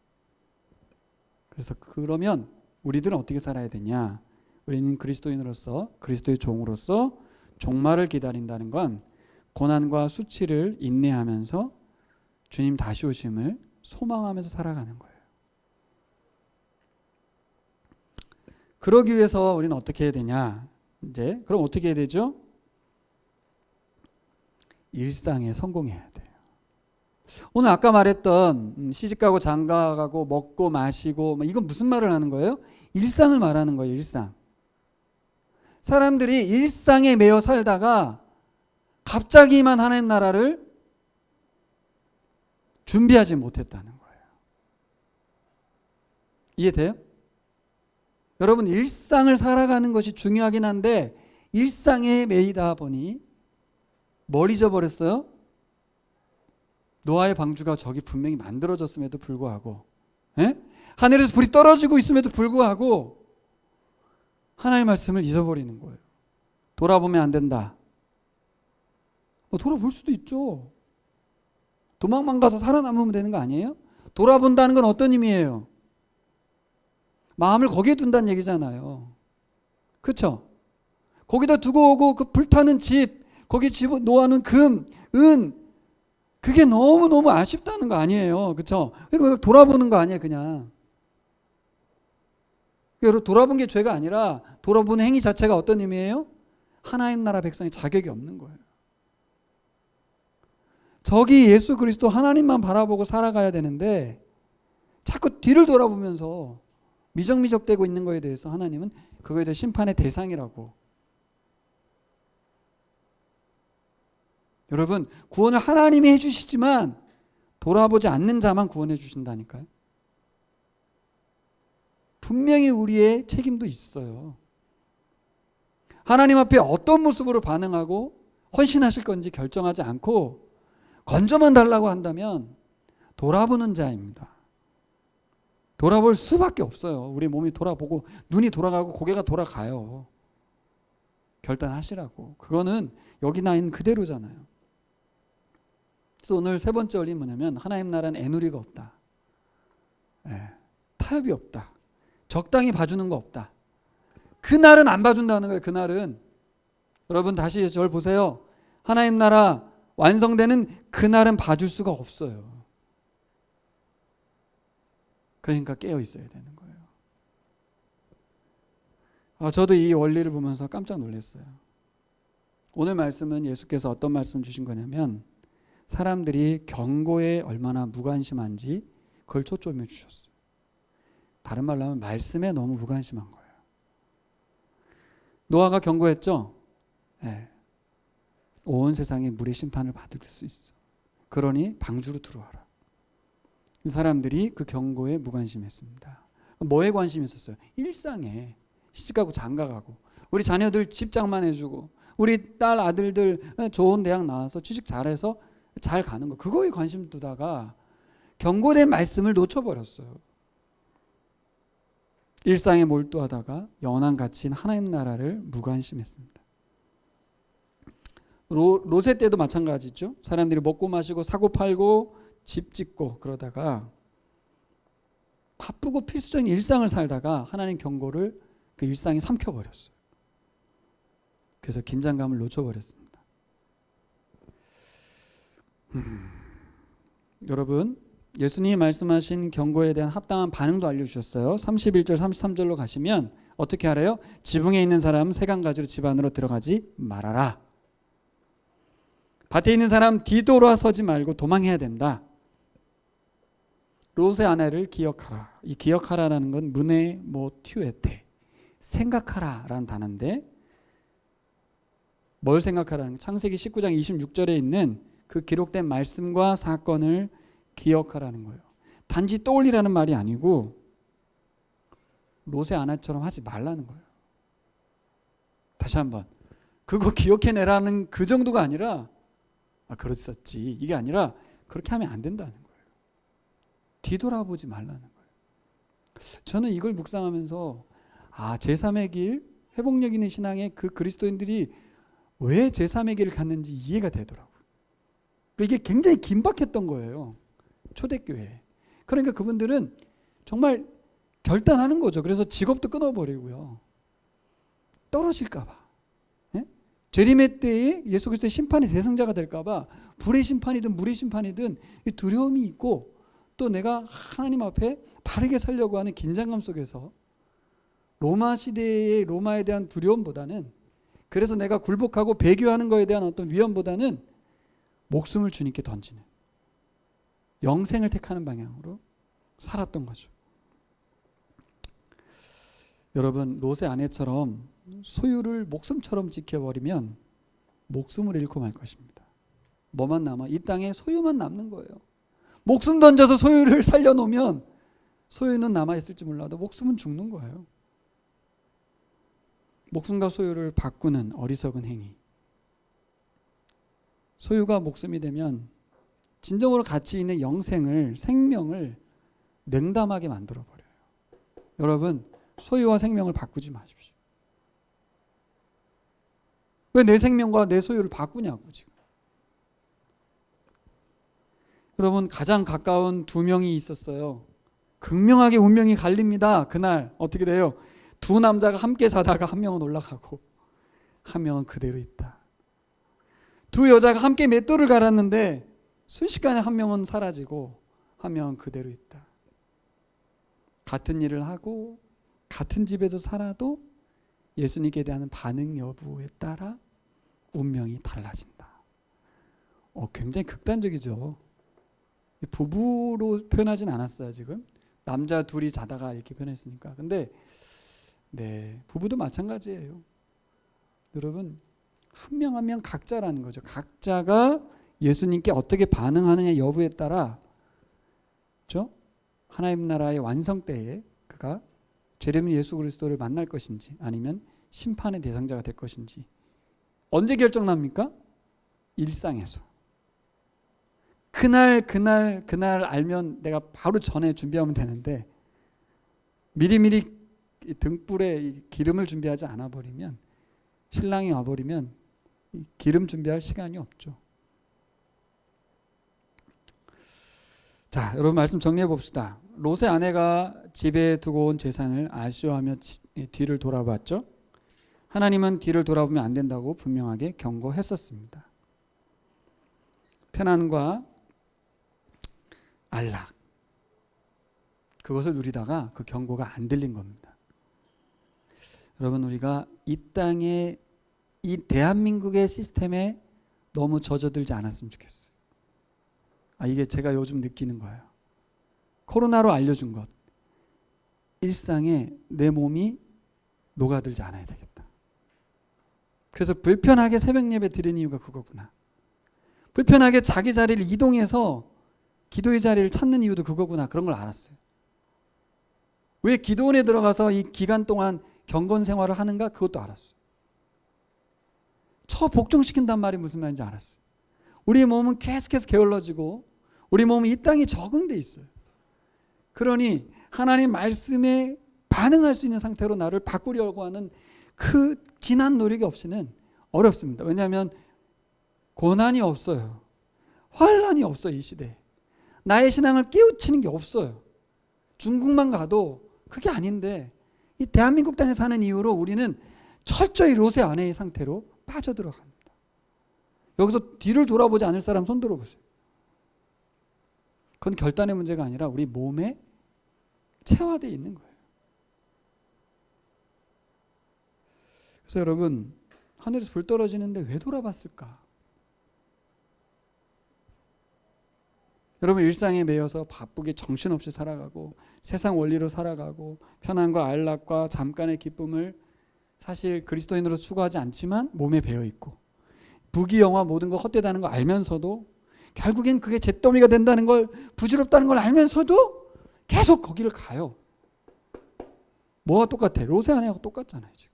Speaker 1: 그래서 그러면 우리들은 어떻게 살아야 되냐? 우리는 그리스도인으로서, 그리스도의 종으로서 종말을 기다린다는 건 고난과 수치를 인내하면서 주님 다시 오심을 소망하면서 살아가는 거예요. 그러기 위해서 우리는 어떻게 해야 되냐? 이제 그럼 어떻게 해야 되죠? 일상에 성공해야 돼요. 오늘 아까 말했던 시집가고 장가가고 먹고 마시고 이건 무슨 말을 하는 거예요? 일상을 말하는 거예요. 일상. 사람들이 일상에 매여 살다가 갑자기만 하나님 나라를 준비하지 못했다는 거예요. 이해돼요? 여러분, 일상을 살아가는 것이 중요하긴 한데 일상에 매이다 보니 뭘 잊어버렸어요? 노아의 방주가 저기 분명히 만들어졌음에도 불구하고, 하늘에서 불이 떨어지고 있음에도 불구하고 하나님의 말씀을 잊어버리는 거예요. 돌아보면 안 된다. 돌아볼 수도 있죠. 도망만 가서 살아남으면 되는 거 아니에요? 돌아본다는 건 어떤 의미예요? 마음을 거기에 둔다는 얘기잖아요. 그렇죠? 거기다 두고 오고 그 불타는 집, 거기 집어 놓아놓은 금, 은, 그게 너무너무 아쉽다는 거 아니에요. 그렇죠? 그러니까 돌아보는 거 아니에요, 그냥. 여러분, 돌아본 게 죄가 아니라 돌아보는 행위 자체가 어떤 의미예요? 하나님 나라 백성의 자격이 없는 거예요. 저기 예수 그리스도 하나님만 바라보고 살아가야 되는데 자꾸 뒤를 돌아보면서 미적미적되고 있는 거에 대해서 하나님은 그거에 대해 심판의 대상이라고. 여러분, 구원을 하나님이 해주시지만 돌아보지 않는 자만 구원해 주신다니까요. 분명히 우리의 책임도 있어요. 하나님 앞에 어떤 모습으로 반응하고 헌신하실 건지 결정하지 않고 건져만 달라고 한다면 돌아보는 자입니다. 돌아볼 수밖에 없어요. 우리 몸이 돌아보고 눈이 돌아가고 고개가 돌아가요. 결단하시라고. 그거는 여기 나 있는 그대로잖아요. 그래서 오늘 세 번째 원리는 뭐냐면 하나님 나라는 애누리가 없다. 타협이 없다. 적당히 봐주는 거 없다. 그날은 안 봐준다는 거예요. 그날은. 여러분 다시 저를 보세요. 하나님 나라 완성되는 그날은 봐줄 수가 없어요. 그러니까 깨어 있어야 되는 거예요. 저도 이 원리를 보면서 깜짝 놀랐어요. 오늘 말씀은 예수께서 어떤 말씀 주신 거냐면 사람들이 경고에 얼마나 무관심한지 그걸 초점해 주셨어요. 다른 말로 하면 말씀에 너무 무관심한 거예요. 노아가 경고했죠? 네. 온 세상에 물의 심판을 받을 수 있어. 그러니 방주로 들어와라. 사람들이 그 경고에 무관심했습니다. 뭐에 관심이 있었어요? 일상에 시집가고 장가가고 우리 자녀들 집장만 해주고 우리 딸 아들들 좋은 대학 나와서 취직 잘해서 잘 가는 거, 그거에 관심 두다가 경고된 말씀을 놓쳐버렸어요. 일상에 몰두하다가 영원한 가치인 하나님 나라를 무관심했습니다. 롯의 때도 마찬가지죠. 사람들이 먹고 마시고 사고 팔고 집 짓고 그러다가 바쁘고 필수적인 일상을 살다가 하나님 경고를 그 일상이 삼켜버렸어요. 그래서 긴장감을 놓쳐버렸습니다. 여러분, 예수님이 말씀하신 경고에 대한 합당한 반응도 알려주셨어요. 31절 33절로 가시면 어떻게 하래요? 지붕에 있는 사람 세간가지로 집 안으로 들어가지 말아라. 밭에 있는 사람 뒤돌아서지 말고 도망해야 된다. 롯의 아내를 기억하라. 이 기억하라라는 건 문에 튜에테, 생각하라라는 단어인데 뭘 생각하라는 건 창세기 19장 26절에 있는 그 기록된 말씀과 사건을 기억하라는 거예요. 단지 떠올리라는 말이 아니고 롯의 아내처럼 하지 말라는 거예요. 다시 한번 그거 기억해내라는 그 정도가 아니라 그랬었지 이게 아니라 그렇게 하면 안 된다는 거예요. 뒤돌아보지 말라는 거예요. 저는 이걸 묵상하면서 제3의 길, 회복력 있는 신앙의 그 그리스도인들이 왜 제3의 길을 갔는지 이해가 되더라고요. 이게 굉장히 긴박했던 거예요. 초대교회. 그러니까 그분들은 정말 결단하는 거죠. 그래서 직업도 끊어버리고요. 떨어질까 봐. 재림의 때에 예수 그리스도의 심판의 대상자가 될까 봐 불의 심판이든 물의 심판이든 두려움이 있고 또 내가 하나님 앞에 바르게 살려고 하는 긴장감 속에서 로마 시대의 로마에 대한 두려움보다는 그래서 내가 굴복하고 배교하는 거에 대한 어떤 위험보다는 목숨을 주님께 던지는 영생을 택하는 방향으로 살았던 거죠. 여러분, 롯의 아내처럼 소유를 목숨처럼 지켜버리면 목숨을 잃고 말 것입니다. 뭐만 남아? 이 땅에 소유만 남는 거예요. 목숨 던져서 소유를 살려놓으면 소유는 남아있을지 몰라도 목숨은 죽는 거예요. 목숨과 소유를 바꾸는 어리석은 행위. 소유가 목숨이 되면 진정으로 가치 있는 영생을, 생명을 냉담하게 만들어버려요. 여러분, 소유와 생명을 바꾸지 마십시오. 왜 내 생명과 내 소유를 바꾸냐고 지금. 여러분, 가장 가까운 두 명이 있었어요. 극명하게 운명이 갈립니다. 그날 어떻게 돼요? 두 남자가 함께 자다가 한 명은 올라가고 한 명은 그대로 있다. 두 여자가 함께 맷돌을 갈았는데 순식간에 한 명은 사라지고 한 명은 그대로 있다. 같은 일을 하고 같은 집에서 살아도 예수님께 대한 반응 여부에 따라 운명이 달라진다. 굉장히 극단적이죠. 부부로 표현하진 않았어요. 지금 남자 둘이 자다가 이렇게 변했으니까. 근데 네, 부부도 마찬가지예요. 여러분, 한 명 한 명 각자라는 거죠. 각자가 예수님께 어떻게 반응하느냐 여부에 따라, 그렇죠? 하나님 나라의 완성 때에 그가 죄되는 예수 그리스도를 만날 것인지 아니면 심판의 대상자가 될 것인지 언제 결정납니까? 일상에서. 그날 알면 내가 바로 전에 준비하면 되는데 미리미리 등불에 기름을 준비하지 않아 버리면, 신랑이 와버리면 기름 준비할 시간이 없죠. 자, 여러분 말씀 정리해 봅시다. 롯의 아내가 집에 두고 온 재산을 아쉬워하며 뒤를 돌아봤죠. 하나님은 뒤를 돌아보면 안 된다고 분명하게 경고했었습니다. 편안과 안락, 그것을 누리다가 그 경고가 안 들린 겁니다. 여러분, 우리가 이 땅에, 이 대한민국의 시스템에 너무 젖어들지 않았으면 좋겠어요. 이게 제가 요즘 느끼는 거예요. 코로나로 알려준 것, 일상에 내 몸이 녹아들지 않아야 되겠다. 그래서 불편하게 새벽 예배 드린 이유가 그거구나. 불편하게 자기 자리를 이동해서 기도의 자리를 찾는 이유도 그거구나. 그런 걸 알았어요. 왜 기도원에 들어가서 이 기간 동안 경건 생활을 하는가? 그것도 알았어요. 복종시킨단 말이 무슨 말인지 알았어요. 우리 몸은 계속해서 게을러지고 우리 몸은 이 땅에 적응돼 있어요. 그러니 하나님 말씀에 반응할 수 있는 상태로 나를 바꾸려고 하는 그 진한 노력이 없이는 어렵습니다. 왜냐하면 고난이 없어요. 환난이 없어요. 이 시대에. 나의 신앙을 깨우치는 게 없어요. 중국만 가도 그게 아닌데 이 대한민국 땅에 사는 이유로 우리는 철저히 롯의 아내의 상태로 빠져들어갑니다. 여기서 뒤를 돌아보지 않을 사람 손 들어보세요. 그건 결단의 문제가 아니라 우리 몸에 체화되어 있는 거예요. 그래서 여러분, 하늘에서 불 떨어지는데 왜 돌아봤을까? 여러분, 일상에 매여서 바쁘게 정신없이 살아가고 세상 원리로 살아가고 편안과 안락과 잠깐의 기쁨을 사실 그리스도인으로 추구하지 않지만 몸에 배어있고 부귀영화 모든 거 헛되다는 걸 알면서도 결국엔 그게 잿더미가 된다는 걸, 부질없다는 걸 알면서도 계속 거기를 가요. 뭐가 똑같아? 롯의 아내하고 똑같잖아요. 지금.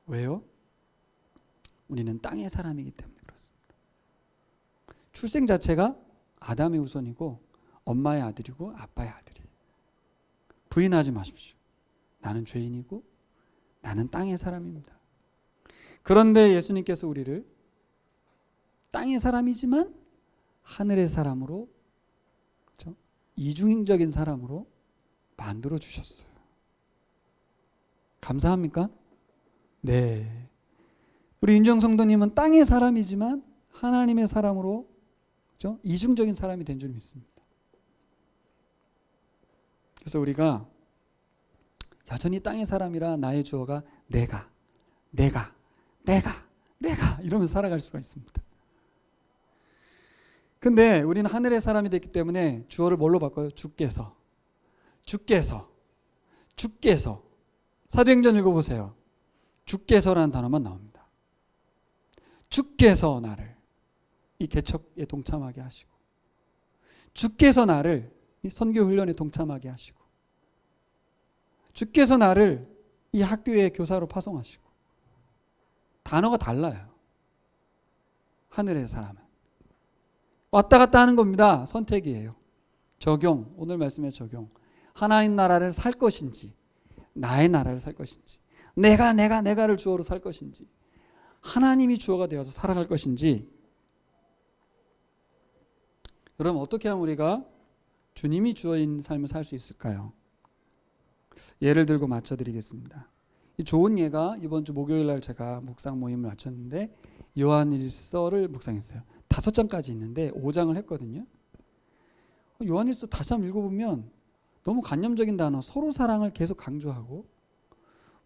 Speaker 1: 왜요? 우리는 땅의 사람이기 때문에 그렇습니다. 출생 자체가 아담의 후손이고 엄마의 아들이고 아빠의 아들이에요. 부인하지 마십시오. 나는 죄인이고 나는 땅의 사람입니다. 그런데 예수님께서 우리를 땅의 사람이지만 하늘의 사람으로, 그렇죠? 이중적인 사람으로 만들어 주셨어요. 감사합니까? 네. 우리 윤정 성도님은 땅의 사람이지만 하나님의 사람으로, 그렇죠? 이중적인 사람이 된 줄 믿습니다. 그래서 우리가 여전히 땅의 사람이라 나의 주어가 내가 이러면서 살아갈 수가 있습니다. 근데 우리는 하늘의 사람이 됐기 때문에 주어를 뭘로 바꿔요? 주께서. 사도행전 읽어보세요. 주께서라는 단어만 나옵니다. 주께서 나를 이 개척에 동참하게 하시고, 주께서 나를 이 선교 훈련에 동참하게 하시고, 주께서 나를 이 학교의 교사로 파송하시고. 단어가 달라요. 하늘의 사람은 왔다 갔다 하는 겁니다. 선택이에요. 적용, 오늘 말씀의 적용. 하나님 나라를 살 것인지 나의 나라를 살 것인지, 내가를 주어로 살 것인지, 하나님이 주어가 되어서 살아갈 것인지. 여러분, 어떻게 하면 우리가 주님이 주어인 삶을 살 수 있을까요? 예를 들고 맞춰드리겠습니다. 이 좋은 예가 이번 주 목요일 날 제가 묵상 모임을 마쳤는데 요한일서를 묵상했어요. 5장까지 있는데 5장을 했거든요. 요한일서 다시 한번 읽어보면 너무 관념적인 단어, 서로 사랑을 계속 강조하고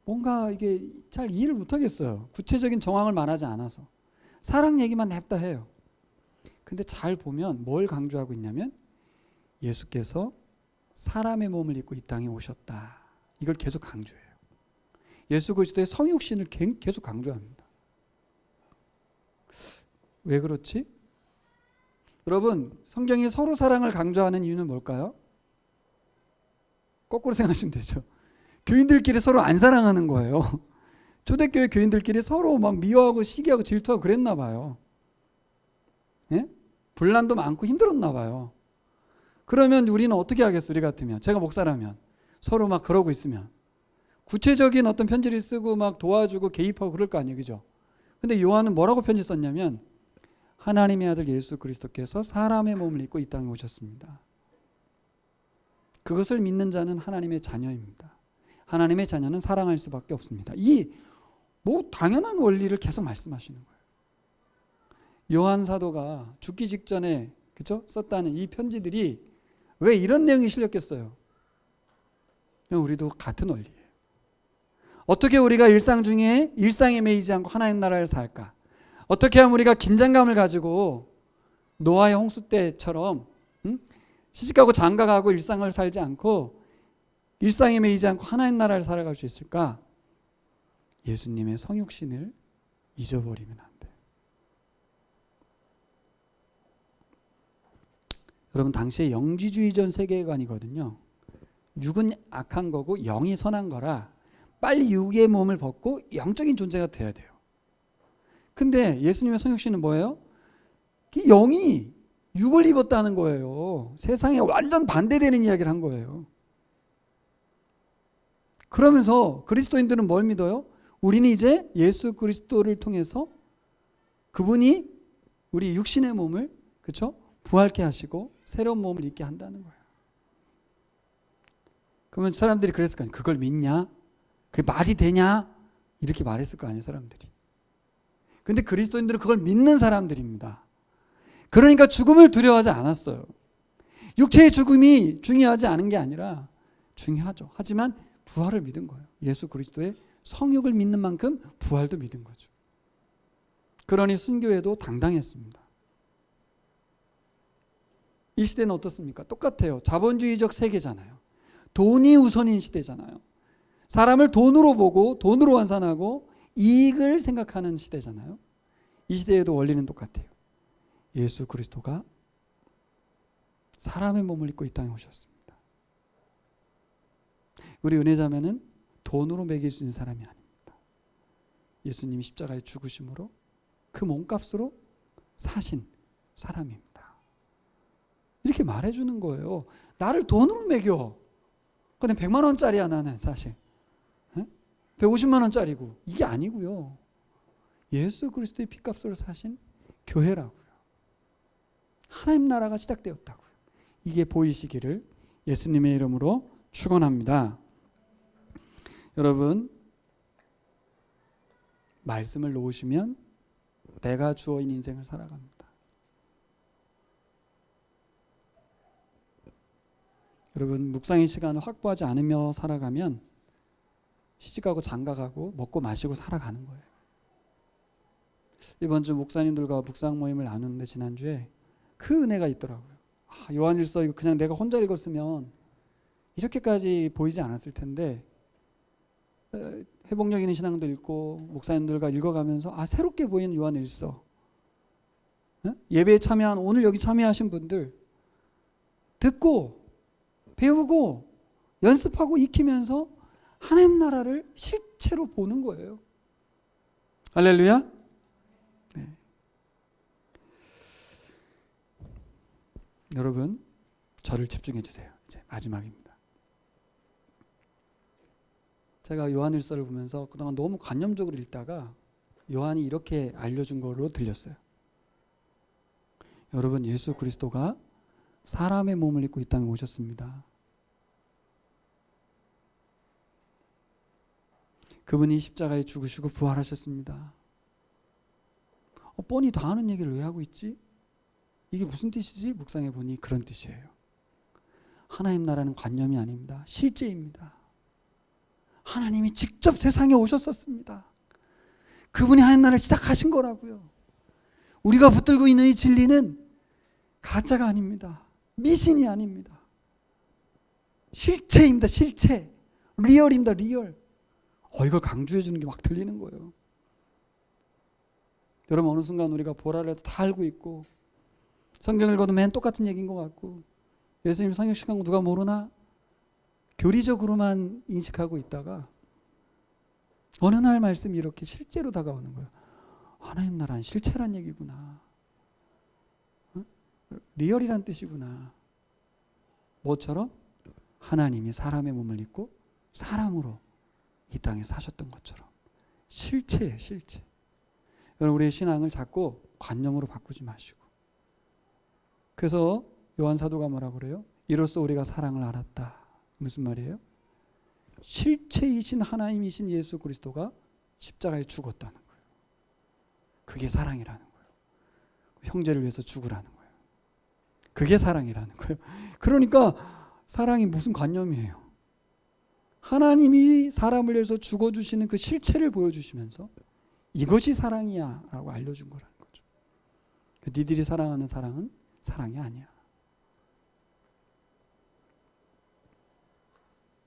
Speaker 1: 뭔가 이게 잘 이해를 못하겠어요. 구체적인 정황을 말하지 않아서 사랑 얘기만 냅다 해요. 근데 잘 보면 뭘 강조하고 있냐면 예수께서 사람의 몸을 입고 이 땅에 오셨다. 이걸 계속 강조해요. 예수 그리스도의 성육신을 계속 강조합니다. 왜 그렇지? 여러분, 성경이 서로 사랑을 강조하는 이유는 뭘까요? 거꾸로 생각하시면 되죠. 교인들끼리 서로 안 사랑하는 거예요. 초대교회 교인들끼리 서로 막 미워하고 시기하고 질투하고 그랬나 봐요. 예? 분란도 많고 힘들었나 봐요. 그러면 우리는 어떻게 하겠어? 우리 같으면, 제가 목사라면 서로 막 그러고 있으면 구체적인 어떤 편지를 쓰고 막 도와주고 개입하고 그럴 거 아니에요, 그죠? 근데 요한은 뭐라고 편지 썼냐면, 하나님의 아들 예수 그리스도께서 사람의 몸을 입고 이 땅에 오셨습니다. 그것을 믿는 자는 하나님의 자녀입니다. 하나님의 자녀는 사랑할 수밖에 없습니다. 이 당연한 원리를 계속 말씀하시는 거예요. 요한 사도가 죽기 직전에 그죠? 썼다는 이 편지들이 왜 이런 내용이 실렸겠어요? 우리도 같은 원리예요. 어떻게 우리가 일상 중에 일상에 매이지 않고 하나님 나라를 살까? 어떻게 하면 우리가 긴장감을 가지고 노아의 홍수 때처럼 시집가고 장가가고 일상을 살지 않고 일상에 매이지 않고 하나님 나라를 살아갈 수 있을까? 예수님의 성육신을 잊어버리면 안 돼요. 여러분, 당시에 영지주의전 세계관이거든요. 육은 악한 거고 영이 선한 거라 빨리 육의 몸을 벗고 영적인 존재가 돼야 돼요. 근데 예수님의 성육신은 뭐예요? 이 영이 육을 입었다는 거예요. 세상에 완전 반대되는 이야기를 한 거예요. 그러면서 그리스도인들은 뭘 믿어요? 우리는 이제 예수 그리스도를 통해서 그분이 우리 육신의 몸을 그렇죠? 부활케 하시고 새로운 몸을 입게 한다는 거예요. 그러면 사람들이 그랬을 거 아니에요. 그걸 믿냐? 그게 말이 되냐? 이렇게 말했을 거 아니에요, 사람들이. 근데 그리스도인들은 그걸 믿는 사람들입니다. 그러니까 죽음을 두려워하지 않았어요. 육체의 죽음이 중요하지 않은 게 아니라 중요하죠. 하지만 부활을 믿은 거예요. 예수 그리스도의 성육을 믿는 만큼 부활도 믿은 거죠. 그러니 순교회도 당당했습니다. 이 시대는 어떻습니까? 똑같아요. 자본주의적 세계잖아요. 돈이 우선인 시대잖아요. 사람을 돈으로 보고 돈으로 환산하고 이익을 생각하는 시대잖아요. 이 시대에도 원리는 똑같아요. 예수 그리스도가 사람의 몸을 입고 이 땅에 오셨습니다. 우리 은혜자매는 돈으로 매길 수 있는 사람이 아닙니다. 예수님이 십자가에 죽으심으로 그 몸값으로 사신 사람입니다. 이렇게 말해주는 거예요. 나를 돈으로 매겨. 근데 100만 원짜리야 나는 사실. 150만 원짜리고. 이게 아니고요. 예수 그리스도의 피값으로 사신 교회라고요. 하나님 나라가 시작되었다고요. 이게 보이시기를 예수님의 이름으로 축원합니다. 여러분, 말씀을 놓으시면 내가 주어인 인생을 살아갑니다. 여러분, 묵상의 시간을 확보하지 않으며 살아가면 시집가고 장가가고 먹고 마시고 살아가는 거예요. 이번 주 목사님들과 묵상 모임을 나누는데 지난주에 그 은혜가 있더라고요. 요한일서 이거 그냥 내가 혼자 읽었으면 이렇게까지 보이지 않았을 텐데 회복력 있는 신앙도 읽고 목사님들과 읽어가면서 새롭게 보이는 요한일서, 예배에 참여한 오늘 여기 참여하신 분들 듣고 배우고 연습하고 익히면서 하나님 나라를 실체로 보는 거예요. 할렐루야. 네. 여러분, 저를 집중해 주세요. 이제 마지막입니다. 제가 요한일서를 보면서 그동안 너무 관념적으로 읽다가 요한이 이렇게 알려준 걸로 들렸어요. 여러분, 예수 그리스도가 사람의 몸을 입고 이 땅에 오셨습니다. 그분이 십자가에 죽으시고 부활하셨습니다. 뻔히 다 아는 얘기를 왜 하고 있지? 이게 무슨 뜻이지? 묵상해 보니 그런 뜻이에요. 하나님 나라는 관념이 아닙니다. 실제입니다. 하나님이 직접 세상에 오셨었습니다. 그분이 하나님 나라를 시작하신 거라고요. 우리가 붙들고 있는 이 진리는 가짜가 아닙니다. 미신이 아닙니다. 실체입니다. 실체. 리얼입니다. 리얼. 이걸 강조해 주는 게 막 들리는 거예요. 여러분, 어느 순간 우리가 보라를 해서 다 알고 있고 성경 읽어도 맨 똑같은 얘기인 것 같고 예수님 성육식한 거 누가 모르나? 교리적으로만 인식하고 있다가 어느 날 말씀이 이렇게 실제로 다가오는 거예요. 하나님 나라는 실체란 얘기구나. 리얼이란 뜻이구나. 뭐처럼? 하나님이 사람의 몸을 입고 사람으로 이 땅에 사셨던 것처럼. 실체예요, 실체. 여러분, 우리의 신앙을 자꾸 관념으로 바꾸지 마시고. 그래서 요한 사도가 뭐라고 그래요? 이로써 우리가 사랑을 알았다. 무슨 말이에요? 실체이신 하나님이신 예수 그리스도가 십자가에 죽었다는 거예요. 그게 사랑이라는 거예요. 형제를 위해서 죽으라는 거예요. 그게 사랑이라는 거예요. 그러니까 사랑이 무슨 관념이에요? 하나님이 사람을 위해서 죽어주시는 그 실체를 보여주시면서 이것이 사랑이야 라고 알려준 거라는 거죠. 니들이 사랑하는 사랑은 사랑이 아니야.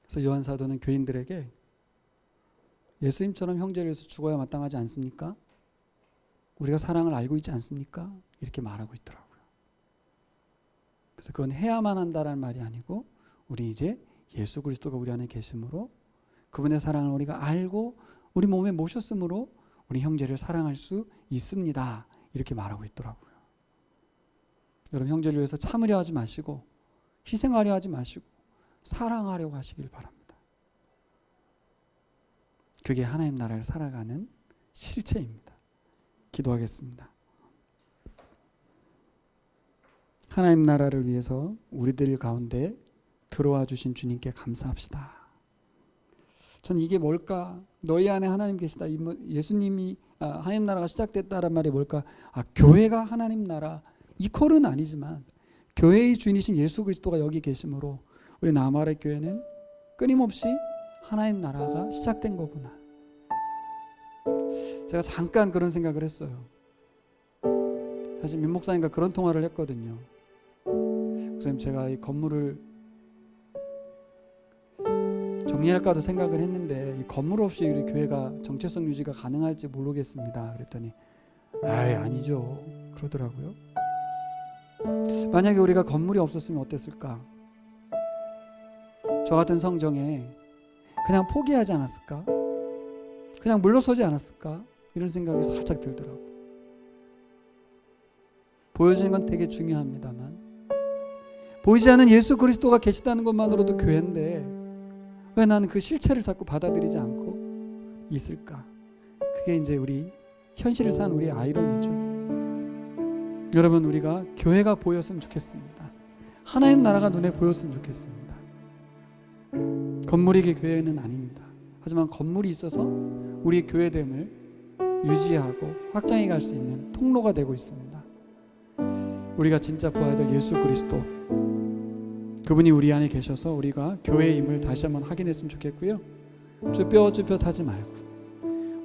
Speaker 1: 그래서 요한 사도는 교인들에게 예수님처럼 형제를 위해서 죽어야 마땅하지 않습니까? 우리가 사랑을 알고 있지 않습니까? 이렇게 말하고 있더라고요. 그래서 그건 해야만 한다라는 말이 아니고 우리 이제 예수 그리스도가 우리 안에 계심으로 그분의 사랑을 우리가 알고 우리 몸에 모셨으므로 우리 형제를 사랑할 수 있습니다. 이렇게 말하고 있더라고요. 여러분, 형제를 위해서 참으려 하지 마시고 희생하려 하지 마시고 사랑하려고 하시길 바랍니다. 그게 하나님 나라를 살아가는 실체입니다. 기도하겠습니다. 하나님 나라를 위해서 우리들 가운데 들어와 주신 주님께 감사합시다. 전 이게 뭘까? 너희 안에 하나님 계시다. 예수님이 하나님 나라가 시작됐다란 말이 뭘까? 교회가 하나님 나라 이퀄은 아니지만 교회의 주인이신 예수 그리스도가 여기 계심으로 우리 남아래 교회는 끊임없이 하나님 나라가 시작된 거구나. 제가 잠깐 그런 생각을 했어요. 사실 민 목사님과 그런 통화를 했거든요. 목사님, 제가 이 건물을 정리할까도 생각을 했는데 이 건물 없이 우리 교회가 정체성 유지가 가능할지 모르겠습니다. 그랬더니 아니죠 그러더라고요. 만약에 우리가 건물이 없었으면 어땠을까? 저 같은 성정에 그냥 포기하지 않았을까? 그냥 물러서지 않았을까? 이런 생각이 살짝 들더라고요. 보여지는 건 되게 중요합니다만 보이지 않는 예수 그리스도가 계시다는 것만으로도 교회인데 왜 나는 그 실체를 자꾸 받아들이지 않고 있을까? 그게 이제 우리 현실을 산 우리의 아이러니죠. 여러분, 우리가 교회가 보였으면 좋겠습니다. 하나님 나라가 눈에 보였으면 좋겠습니다. 건물이 교회는 아닙니다. 하지만 건물이 있어서 우리 교회됨을 유지하고 확장해 갈 수 있는 통로가 되고 있습니다. 우리가 진짜 보아야 될 예수 그리스도, 그분이 우리 안에 계셔서 우리가 교회임을 다시 한번 확인했으면 좋겠고요. 쭈뼛쭈뼛하지 말고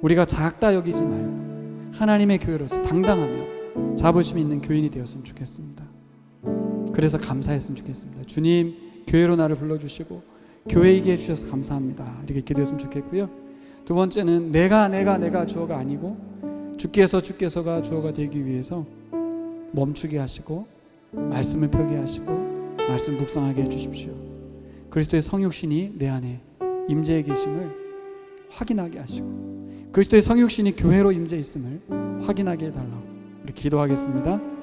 Speaker 1: 우리가 작다 여기지 말고 하나님의 교회로서 당당하며 자부심 있는 교인이 되었으면 좋겠습니다. 그래서 감사했으면 좋겠습니다. 주님, 교회로 나를 불러주시고 교회이게 해주셔서 감사합니다. 이렇게 기도했으면 좋겠고요. 두 번째는 내가 주어가 아니고 주께서가 주어가 되기 위해서 멈추게 하시고 말씀을 펴게 하시고 말씀 묵상하게 해주십시오. 그리스도의 성육신이 내 안에 임재해 계심을 확인하게 하시고 그리스도의 성육신이 교회로 임재해 있음을 확인하게 해달라고 우리 기도하겠습니다.